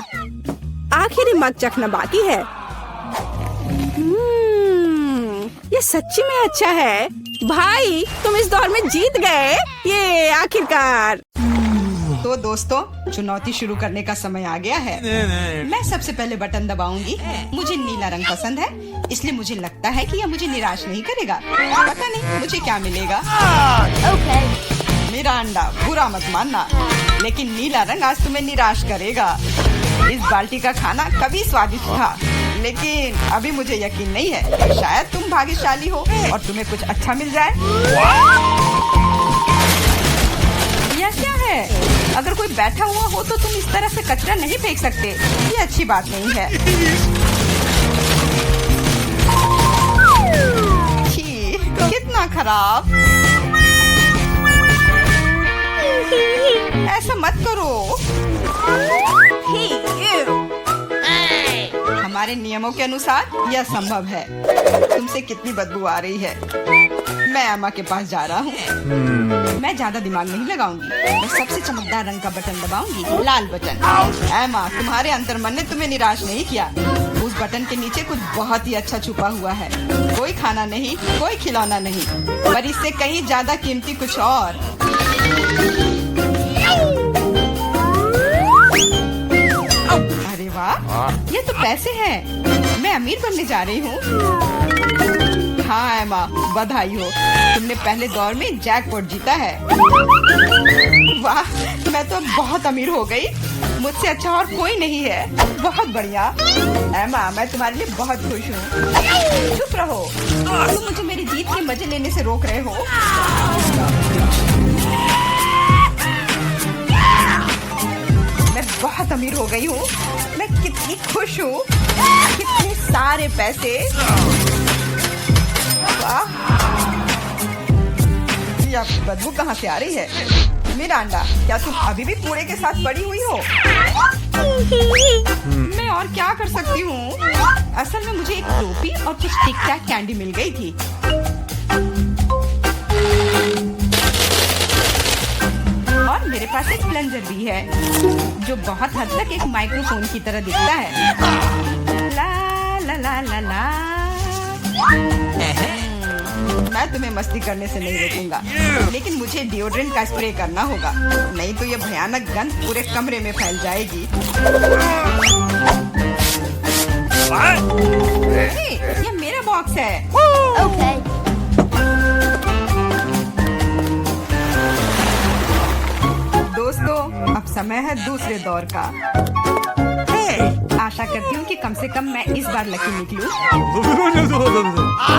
आखिरी मग चखना बाकी है। ये सच्ची में अच्छा है। भाई, तुम इस दौर में जीत गए। ये आखिरकार। तो दोस्तों, चुनौती शुरू करने का समय आ गया है। मैं सबसे पहले बटन दबाऊंगी। मुझे नीला रंग पसंद है, इसलिए मुझे लगता है कि यह मुझे निराश नहीं करेगा। पता नहीं मुझे क्या मिलेगा। मेरा अंडा, बुरा मत मानना, लेकिन नीला रंग आज तुम्हें निराश करेगा। इस बाल्टी का खाना कभी स्वादिष्ट था, लेकिन अभी मुझे यकीन नहीं है। शायद तुम भाग्यशाली हो और तुम्हें कुछ अच्छा मिल जाए। यह क्या है? अगर कोई बैठा हुआ हो तो तुम इस तरह से कचरा नहीं फेंक सकते। ये अच्छी बात नहीं है। छी, कितना खराब। ऐसा मत करो। हमारे नियमों के अनुसार यह संभव है। तुमसे कितनी बदबू आ रही है। मैं एमा के पास जा रहा हूँ। मैं ज्यादा दिमाग नहीं लगाऊंगी। मैं सबसे चमकदार रंग का बटन दबाऊंगी, लाल बटन। एमा, तुम्हारे अंतर्मन ने तुम्हें निराश नहीं किया। उस बटन के नीचे कुछ बहुत ही अच्छा छुपा हुआ है। कोई खाना नहीं, कोई खिलौना नहीं, पर इससे कहीं ज्यादा कीमती कुछ और। अरे वाह, ये तो पैसे हैं। मैं अमीर बनने जा रही हूँ। हाँ एमा, बधाई हो, तुमने पहले दौर में जैकपॉट जीता है। वाह, मैं तो बहुत अमीर हो गई। मुझसे अच्छा और कोई नहीं है। बहुत बढ़िया एमा, मैं तुम्हारे लिए बहुत खुश हूँ। चुप रहो, तुम मुझे मेरी जीत के मजे लेने से रोक रहे हो। मैं बहुत अमीर हो गई हूँ। मैं कितनी खुश हूँ। कितने सारे पैसे। वाह, ये बदबू कहाँ से आ रही है? मिरांडा, क्या तुम अभी भी कूड़े के साथ पड़ी हुई हो? मैं और क्या कर सकती हूँ? असल में मुझे एक टोपी और कुछ टिक टैक कैंडी मिल गई थी। और मेरे पास एक प्लंजर भी है, जो बहुत हद तक एक माइक्रोफोन की तरह दिखता है। ला ला ला ला ला। मैं तुम्हें मस्ती करने से नहीं रोकूंगा, लेकिन मुझे डिओड्रेंट का स्प्रे करना होगा, नहीं तो ये भयानक गंध पूरे कमरे में फैल जाएगी। ये मेरा बॉक्स है। Okay. दोस्तों, अब समय है दूसरे दौर का। आशा करती हूँ कि कम से कम मैं इस बार लकी निकलूं।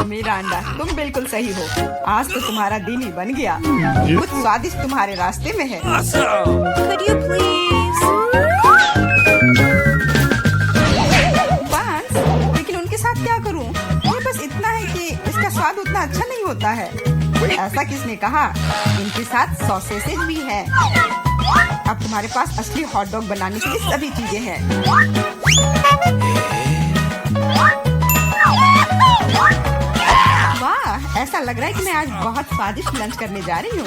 मिरांडा, तुम बिल्कुल सही हो। आज तो तुम्हारा दिन ही बन गया। कुछ स्वादिष्ट तुम्हारे रास्ते में है। Could you please? बांस, लेकिन उनके साथ क्या करूँ? ये बस इतना है कि इसका स्वाद उतना अच्छा नहीं होता है। ऐसा किसने कहा? इनके साथ सॉसेसेज भी हैं। अब तुम्हारे पास असली हॉट डॉग बनाने के लिए सभी चीजें हैं। वाह, ऐसा लग रहा है कि मैं आज बहुत स्वादिष्ट लंच करने जा रही हूँ।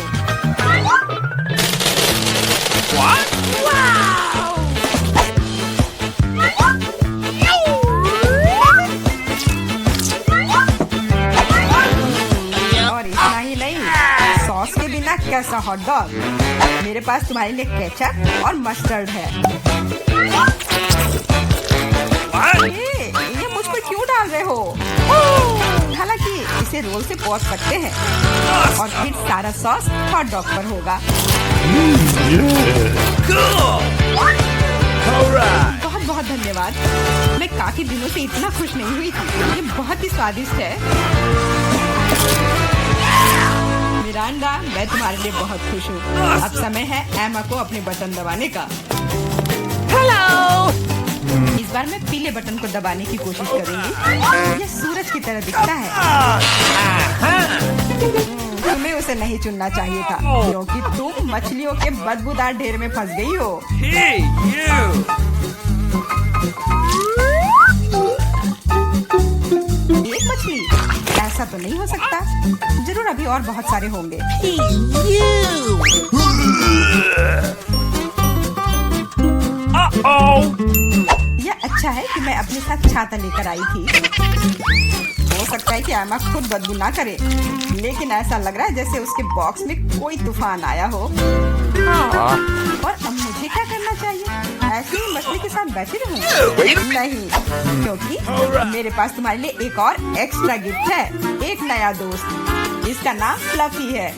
और इतना ही नहीं, सॉस के बिना कैसा हॉट डॉग? मेरे पास तुम्हारे लिए केचप और मस्टर्ड है। ये मुझ पर क्यों डाल रहे हो? हालांकि इसे रोल से पोंछ सकते हैं और फिर सारा सॉस हॉट डॉग पर होगा। बहुत बहुत धन्यवाद। मैं काफी दिनों से इतना खुश नहीं हुई थी। ये बहुत ही स्वादिष्ट है। मिरांडा, मैं तुम्हारे लिए बहुत खुश हूँ। अब समय है एमा को अपने बटन दबाने का। Hello. इस बार मैं पीले बटन को दबाने की कोशिश करूंगी। ये सूरज की तरह दिखता है। तुम्हें उसे नहीं चुनना चाहिए था, क्योंकि तुम मछलियों के बदबूदार ढेर में फंस गई हो। एक मछली? ऐसा तो नहीं हो सकता। जरूर अभी और बहुत सारे होंगे। यह अच्छा है कि मैं अपने साथ छाता लेकर आई थी। हो सकता है कि एमा खुद बदबू ना करे, लेकिन ऐसा लग रहा है जैसे उसके बॉक्स में कोई तूफान आया हो। और अब मुझे क्या करना चाहिए? ऐसे ही मछली के साथ बैठी रहूं? नहीं, क्योंकि मेरे पास तुम्हारे लिए एक और एक्स्ट्रा गिफ्ट है। एक नया दोस्त। इसका नाम फ्लफी है।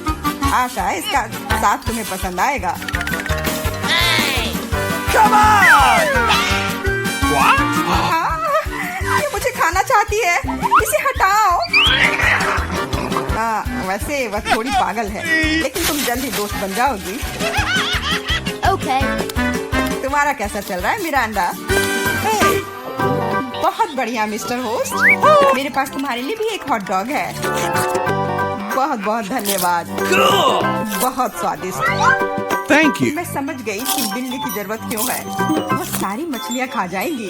आशा है इसका साथ तुम्हें पसंद आएगा। ये मुझे खाना चाहती है। इसे हटाओ। वैसे वह थोड़ी पागल है, लेकिन तुम जल्द ही दोस्त बन जाओगी। Okay. तुम्हारा कैसा चल रहा है मिरांडा? बहुत बढ़िया मिस्टर होस्ट। मेरे पास तुम्हारे लिए भी एक हॉट डॉग है। बहुत बहुत धन्यवाद। बहुत स्वादिष्ट। Thank you. मैं समझ गई कि बिल्ली की जरूरत क्यों है। वो सारी मछलियाँ खा जाएंगी।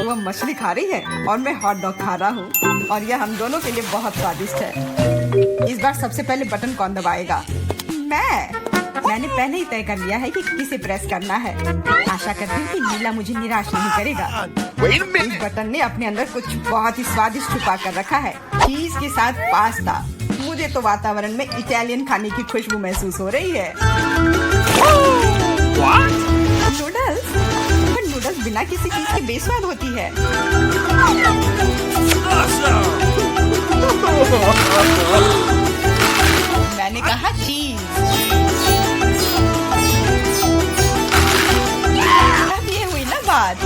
वो मछली खा रही है और मैं हॉट डॉग खा रहा हूँ और यह हम दोनों के लिए बहुत स्वादिष्ट है। इस बार सबसे पहले बटन कौन दबाएगा? मैंने पहले ही तय कर लिया है कि किसे प्रेस करना है। आशा करती हूँ कि नीला मुझे निराश नहीं करेगा। इस बटन ने अपने अंदर कुछ बहुत ही स्वादिष्ट छुपा कर रखा है। चीज के साथ पास्ता। मुझे तो वातावरण में इटालियन खाने की खुशबू महसूस हो रही है। नूडल्स? पर नूडल्स बिना किसी चीज के बेस्वाद होती है। मैंने कहा चीज। अब ये हुई ना बात,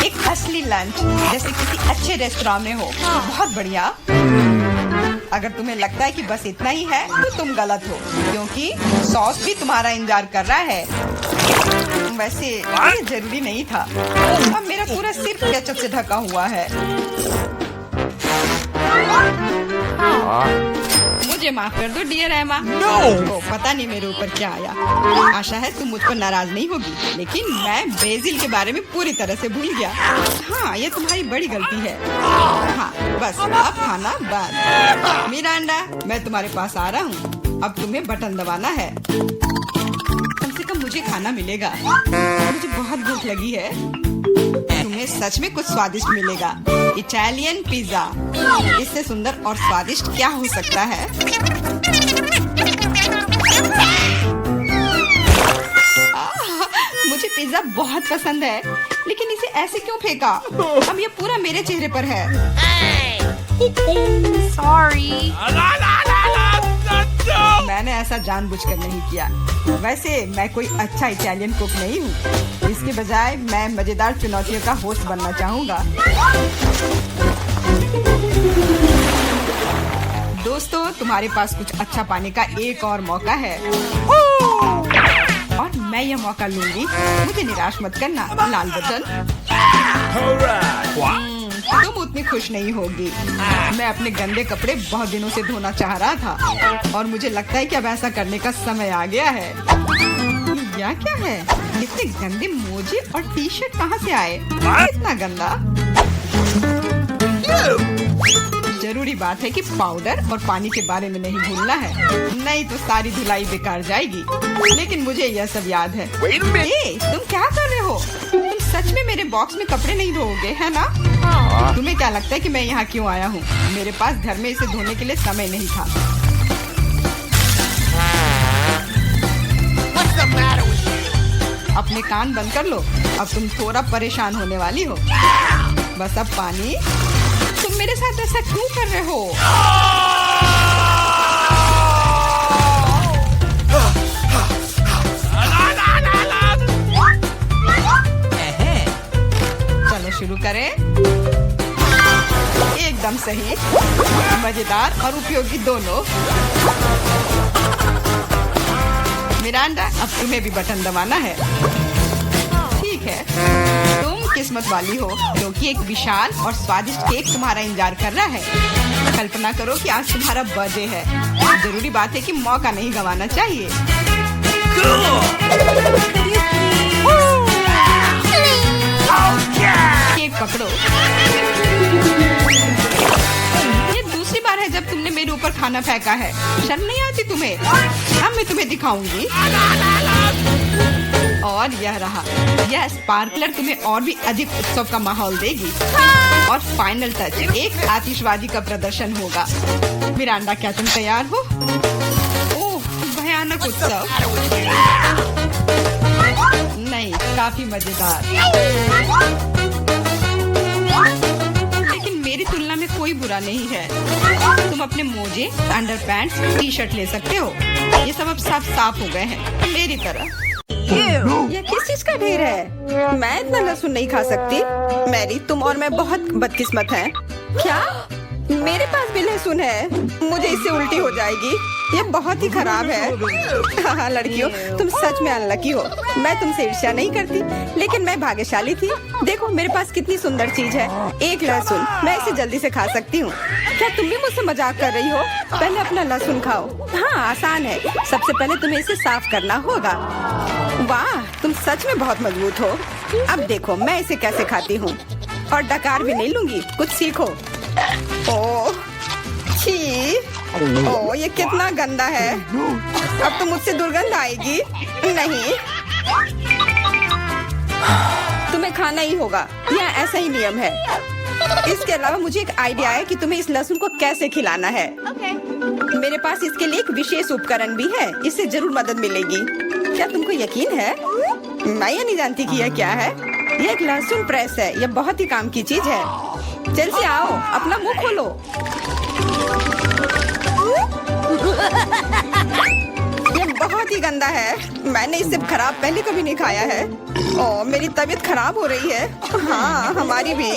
एक असली लंच जैसे किसी अच्छे रेस्टोरेंट में हो। बहुत बढ़िया। अगर तुम्हें लगता है कि बस इतना ही है तो तुम गलत हो, क्योंकि सॉस भी तुम्हारा इंतजार कर रहा है। वैसे ये जरूरी नहीं था। अब मेरा पूरा सिर केचप से ढका हुआ है। मुझे माफ कर दो डियर एमा। तो पता नहीं मेरे ऊपर क्या आया। आशा है तुम मुझ पर नाराज नहीं होगी, लेकिन मैं बेसिल के बारे में पूरी तरह से भूल गया। हाँ, ये तुम्हारी बड़ी गलती है। हाँ, बस अब खाना बंद। मिरांडा, मैं तुम्हारे पास आ रहा हूँ। अब तुम्हें बटन दबाना है। कम से कम मुझे खाना मिलेगा। मुझे बहुत भूख लगी है। तुम्हें सच में कुछ स्वादिष्ट मिलेगा। Italian pizza. इससे सुंदर और स्वादिष्ट क्या हो सकता है? मुझे पिज्जा बहुत पसंद है, लेकिन इसे ऐसे क्यों फेंका? अब ये पूरा मेरे चेहरे पर है। Sorry. मैंने ऐसा जानबूझकर नहीं किया। वैसे मैं कोई अच्छा इटालियन कुक नहीं हूँ। इसके बजाय मैं मजेदार चुनौतियों का होस्ट बनना चाहूँगा। दोस्तों, तुम्हारे पास कुछ अच्छा पाने का एक और मौका है और मैं यह मौका लूंगी। मुझे निराश मत करना। लाल बटन। तुम उतनी खुश नहीं होगी। मैं अपने गंदे कपड़े बहुत दिनों से धोना चाह रहा था और मुझे लगता है कि अब ऐसा करने का समय आ गया है। यह क्या है? इतने गंदे मोजे और टी शर्ट कहाँ से आए? इतना गंदा। जरूरी बात है कि पाउडर और पानी के बारे में नहीं भूलना है, नहीं तो सारी धुलाई बेकार जाएगी। लेकिन मुझे यह सब याद है। तुम क्या कर रहे हो? तुम सच में मेरे बॉक्स में कपड़े नहीं धोओगे, है ना? तुम्हें क्या लगता है कि मैं यहाँ क्यों आया हूँ? मेरे पास घर में इसे धोने के लिए समय नहीं था। अपने कान बंद कर लो। अब तुम थोड़ा परेशान होने वाली हो। बस अब पानी। तुम मेरे साथ ऐसा क्यों कर रहे हो? चलो शुरू करें। एकदम सही, मजेदार और उपयोगी दोनों। मिरांडा, अब तुम्हें भी बटन दबाना है। ठीक है, तुम किस्मत वाली हो, क्योंकि एक विशाल और स्वादिष्ट केक तुम्हारा इंतजार कर रहा है। कल्पना करो कि आज तुम्हारा बर्थडे है। जरूरी बात है कि मौका नहीं गंवाना चाहिए। केक पकड़ो। ये दूसरी बार है जब तुमने मेरे ऊपर खाना फेंका है। शर्म नहीं आती तुम्हें? अब मैं तुम्हें दिखाऊंगी। और यह रहा। यह स्पार्कलर तुम्हें और भी अधिक उत्सव का माहौल देगी। और फाइनल टच, एक आतिशबाजी का प्रदर्शन होगा। मिरांडा, क्या तुम तैयार हो? ओह, भयानक उत्सव। नहीं, काफी मजेदार। लेकिन मेरी तुलना में कोई बुरा नहीं है। तुम अपने मोजे, अंडरपैंट्स, टी शर्ट ले सकते हो। ये सब अब सब साफ हो गए हैं, मेरी तरह। ये किस चीज का ढेर है? मैं इतना लहसुन नहीं खा सकती। मैरी, तुम और मैं बहुत बदकिस्मत हैं। क्या? मेरे पास भी लहसुन है। मुझे इससे उल्टी हो जाएगी। ये बहुत ही खराब है। हाँ लड़कियों, तुम सच में अनलकी हो। मैं तुमसे ईर्ष्या नहीं करती, लेकिन मैं भाग्यशाली थी। देखो मेरे पास कितनी सुंदर चीज है, एक लहसुन। मैं इसे जल्दी से खा सकती हूँ। क्या तुम भी मुझसे मजाक कर रही हो? पहले अपना लहसुन खाओ। हाँ आसान है, सबसे पहले तुम्हें इसे साफ करना होगा। वाह, तुम सच में बहुत मजबूत हो। अब देखो मैं इसे कैसे खाती हूँ, और डकार भी नहीं लूंगी। कुछ सीखो। ओह छी, ओह ये कितना गंदा है। अब तो मुझसे दुर्गंध आएगी। नहीं, तुम्हें खाना ही होगा, यह ऐसा ही नियम है। इसके अलावा मुझे एक आइडिया है कि तुम्हें इस लहसुन को कैसे खिलाना है। मेरे पास इसके लिए एक विशेष उपकरण भी है, इससे जरूर मदद मिलेगी। क्या तुमको यकीन है? मैं ये नहीं जानती कि यह क्या है। यह एक लहसुन प्रेस है, यह बहुत ही काम की चीज है। जल्दी आओ, अपना मुंह खोलो। ये बहुत ही गंदा है, मैंने इससे खराब पहले कभी नहीं खाया है। ओह मेरी तबीयत खराब हो रही है। हाँ हमारी भी।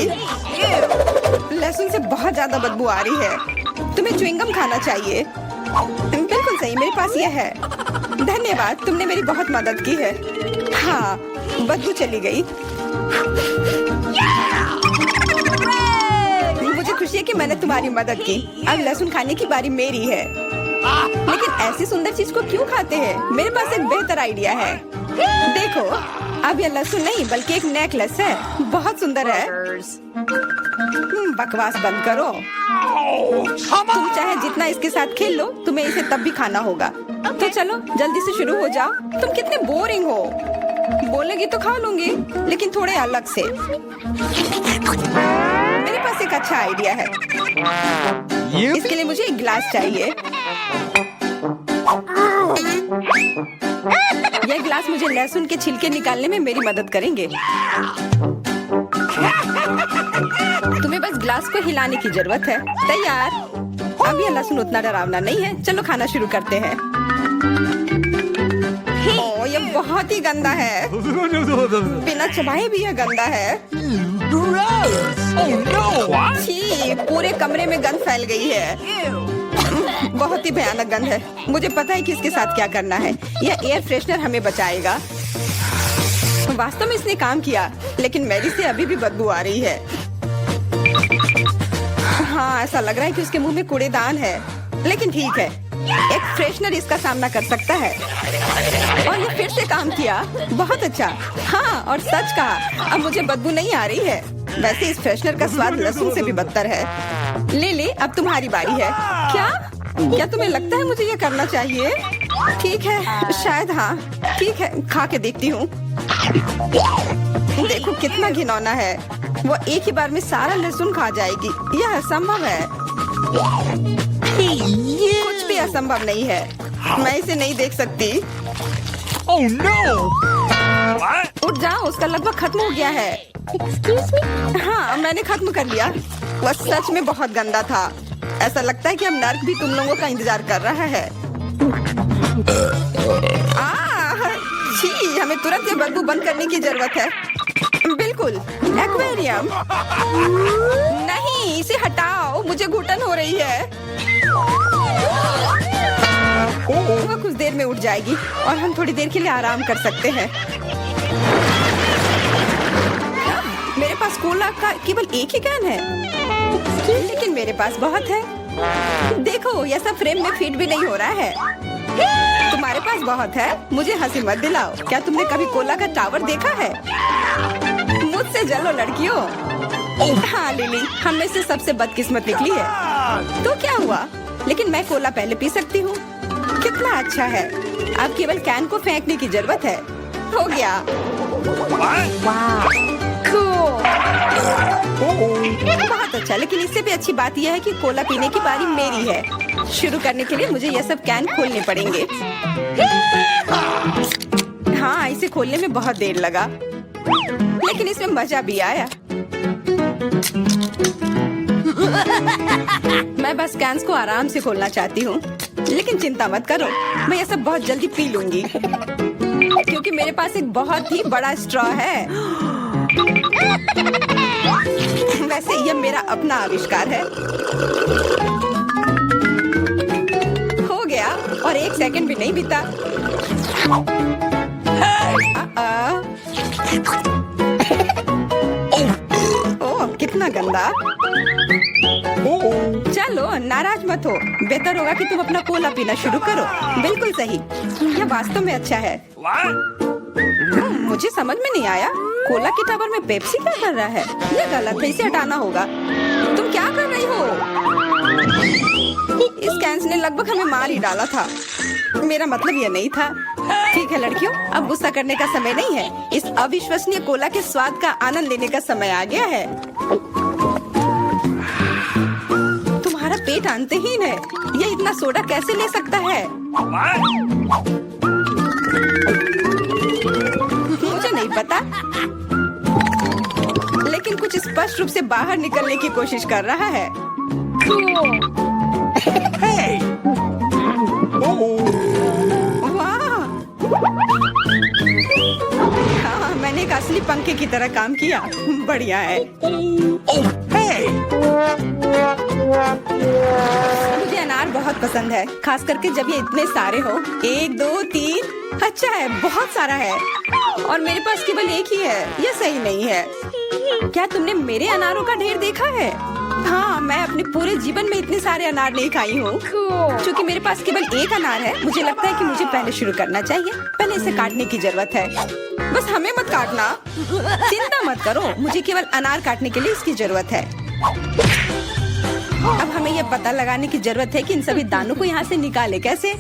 लहसुन से बहुत ज्यादा बदबू आ रही है। तुम्हें च्युइंगम खाना चाहिए। बिल्कुल सही, मेरे पास यह है। धन्यवाद, तुमने मेरी बहुत मदद की है। हाँ बदबू चली गई। मुझे खुशी है कि मैंने तुम्हारी मदद की। अब लहसुन खाने की बारी मेरी है। लेकिन ऐसी सुंदर चीज को क्यों खाते हैं? मेरे पास एक बेहतर आइडिया है। देखो, अब यह लहसुन नहीं बल्कि एक नेकलेस है। बहुत सुंदर है। बकवास बंद करो। तुम चाहे जितना इसके साथ खेल लो, तुम्हें इसे तब भी खाना होगा। तो चलो जल्दी से शुरू हो जाओ। तुम कितने बोरिंग हो। बोलेगी तो खा लूंगी, लेकिन थोड़े अलग से। मेरे पास एक अच्छा आइडिया है। इसके लिए मुझे एक गिलास चाहिए। यह गिलास मुझे लहसुन के छिलके निकालने में मेरी मदद करेंगे। तुम्हें बस गिलास को हिलाने की जरूरत है। तैयार। अब यह लहसुन उतना डरावना नहीं है। चलो खाना शुरू करते हैं। ओह यह बहुत ही गंदा है। बिना चबाए भी यह गंदा है। छी, पूरे कमरे में गंध फैल गई है। बहुत ही भयानक गंध है। मुझे पता है कि इसके साथ क्या करना है। यह एयर फ्रेशनर हमें बचाएगा। वास्तव में इसने काम किया, लेकिन मैरी से अभी भी बदबू आ रही है। हाँ ऐसा लग रहा है कि उसके मुंह में कूड़ेदान है, लेकिन ठीक है, एक फ्रेशनर इसका सामना कर सकता है। और ये फिर से काम किया। बहुत अच्छा। हाँ और सच कहा, अब मुझे बदबू नहीं आ रही है। वैसे इस फ्रेशनर का स्वाद लहसुन से भी बदतर है। ले, अब तुम्हारी बारी है। क्या तुम्हें लगता है मुझे ये करना चाहिए? ठीक है, शायद हाँ। ठीक है, खा के देखती हूँ। देखो कितना घिनौना है। वो एक ही बार में सारा लहसुन खा जाएगी। यह असंभव है। कुछ भी असंभव नहीं है। मैं इसे नहीं देख सकती। Oh no! उठ जाओ, उसका लगभग खत्म हो गया है। Excuse me? हाँ मैंने खत्म कर लिया। वह सच में बहुत गंदा था। ऐसा लगता है कि अब नर्क भी तुम लोगों का इंतजार कर रहा है। छी, हमें तुरंत ये बदबू बंद करने की जरूरत है। बिल्कुल, एक्वेरियम। नहीं, इसे हटाओ, मुझे घुटन हो रही है। वह कुछ देर में उठ जाएगी और हम थोड़ी देर के लिए आराम कर सकते हैं। मेरे पास कोला का केवल एक ही कैन है, लेकिन मेरे पास बहुत है। देखो यह सब फ्रेम में फिट भी नहीं हो रहा है। तुम्हारे पास बहुत है, मुझे हंसी मत दिलाओ। क्या तुमने कभी कोला का टावर देखा है? मुझसे जलो लड़कियों। हाँ लिली, हम में से सबसे बदकिस्मत निकली है। तो क्या हुआ? लेकिन मैं कोला पहले पी सकती हूँ। कितना अच्छा है। अब केवल कैन को फेंकने की जरूरत है। हो गया। बहुत अच्छा, लेकिन इससे भी अच्छी बात यह है कि कोला पीने की बारी मेरी है। शुरू करने के लिए मुझे यह सब कैन खोलने पड़ेंगे। हाँ इसे खोलने में बहुत देर लगा, लेकिन इसमें मजा भी आया। मैं बस कैंस को आराम से खोलना चाहती हूँ, लेकिन चिंता मत करो, मैं ये सब बहुत जल्दी पी लूंगी, क्योंकि मेरे पास एक बहुत ही बड़ा स्ट्रॉ है। वैसे यह मेरा अपना आविष्कार है। हो गया। और 1 सेकंड भी नहीं बीता। ओह, कितना गंदा। चलो नाराज मत हो, बेहतर होगा कि तुम अपना कोला पीना शुरू करो। बिल्कुल सही, यह वास्तव में अच्छा है। मुझे समझ में नहीं आया, कोला के टावर में पेप्सी क्या कर रहा है? यह गलत है, इसे हटाना होगा। तुम क्या कर रही हो? इस कैंस ने लगभग हमें मार ही डाला था। मेरा मतलब यह नहीं था। ठीक है लड़कियों, अब गुस्सा करने का समय नहीं है। इस अविश्वसनीय कोला के स्वाद का आनंद लेने का समय आ गया है। तुम्हारा पेट अंतहीन है, यह इतना सोडा कैसे ले सकता है? मुझे नहीं पता, लेकिन कुछ स्पष्ट रूप से बाहर निकलने की कोशिश कर रहा है। वाह! हाँ, मैंने एक असली पंखे की तरह काम किया। बढ़िया है। मुझे अनार बहुत पसंद है, खास करके जब ये इतने सारे हो। 1 2 3, अच्छा है, बहुत सारा है। और मेरे पास केवल एक ही है, यह सही नहीं है। क्या तुमने मेरे अनारों का ढेर देखा है? हाँ, मैं अपने पूरे जीवन में इतने सारे अनार नहीं खाई हूँ। क्योंकि मेरे पास केवल एक अनार है, मुझे लगता है कि मुझे पहले शुरू करना चाहिए। पहले इसे काटने की जरूरत है। बस हमें मत काटना, चिंता मत करो, मुझे केवल अनार काटने के लिए इसकी जरूरत है। अब हमें यह पता लगाने की जरूरत है कि इन सभी दानों को यहाँ से निकाले कैसे।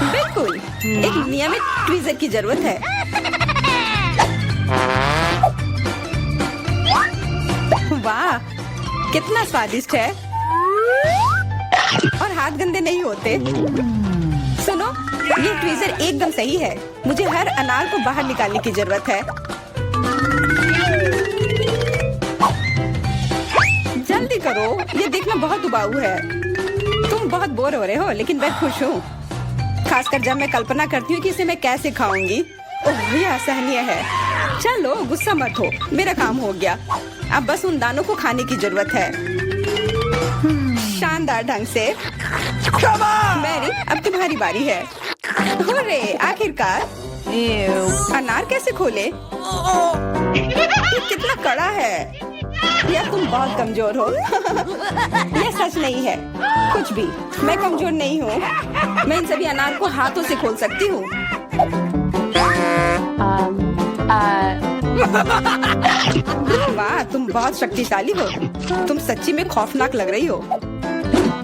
बिल्कुल, एक नियमित ट्वीजर की जरूरत है। वाह, कितना स्वादिष्ट है। और हाथ गंदे नहीं होते। सुनो, ये ट्वीजर एकदम सही है। मुझे हर अनार को बाहर निकालने की जरूरत है। जल्दी करो, ये देखना बहुत उबाऊ है। तुम बहुत बोर हो रहे हो, लेकिन मैं खुश हूँ, खासकर जब मैं कल्पना करती हूँ कि इसे मैं कैसे खाऊंगी। ओह, यह असहनीय है। चलो गुस्सा मत हो, मेरा काम हो गया। अब बस उन दानों को खाने की जरूरत है, शानदार ढंग से। मैरी, अब तुम्हारी बारी है। हुर्रे, आखिरकार। अनार कैसे खोले? ये कितना कड़ा है। या तुम बहुत कमजोर हो। यह सच नहीं है, कुछ भी। मैं कमजोर नहीं हूँ, मैं इन सभी अनार को हाथों से खोल सकती हूँ। वाह, तुम बहुत शक्तिशाली हो। तुम सच्ची में खौफनाक लग रही हो,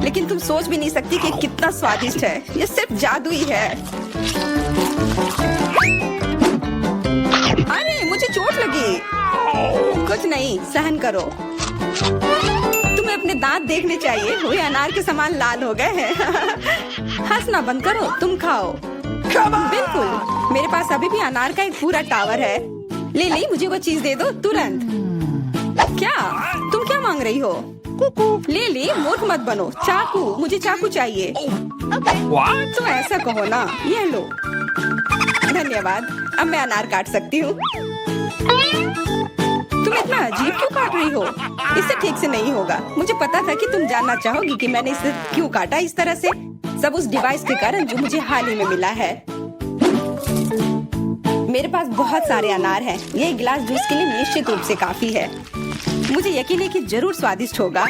लेकिन तुम सोच भी नहीं सकती कि कितना स्वादिष्ट है। ये सिर्फ जादू ही है। अरे, मुझे चोट लगी। कुछ नहीं, सहन करो। तुम्हें अपने दांत देखने चाहिए, वे अनार के समान लाल हो गए हैं। हंसना बंद करो, तुम खाओ। बिल्कुल, मेरे पास अभी भी अनार का एक पूरा टावर है। ले, मुझे वो चीज दे दो तुरंत। क्या तुम क्या मांग रही हो? ले, मूर्ख मत बनो। चाकू, मुझे चाकू चाहिए। तो ऐसा कहो ना, ये लो। धन्यवाद, अब मैं अनार काट सकती हूँ। तुम इतना अजीब क्यों काट रही हो? इससे ठीक से नहीं होगा। मुझे पता था कि तुम जानना चाहोगी कि मैंने इसे क्यों काटा इस तरह से। सब उस डिवाइस के कारण जो मुझे हाल ही में मिला है। मेरे पास बहुत सारे अनार हैं। ये एक गिलास जूस के लिए निश्चित रूप से काफी है। मुझे यकीन है कि जरूर स्वादिष्ट होगा।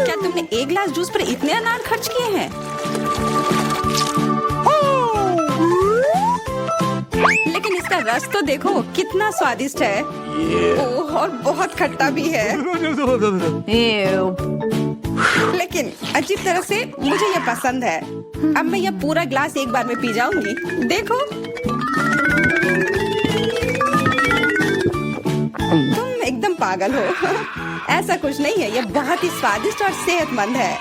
क्या तुमने एक गिलास जूस पर इतने अनार खर्च किए हैं? लेकिन इसका रस तो देखो, कितना स्वादिष्ट है। ओह, और बहुत खट्टा भी है। लेकिन अजीब तरह से मुझे ये पसंद है। अब मैं यह पूरा ग्लास एक बार में पी जाऊंगी। देखो, तुम एकदम पागल हो। ऐसा कुछ नहीं है, यह बहुत ही स्वादिष्ट और सेहतमंद है।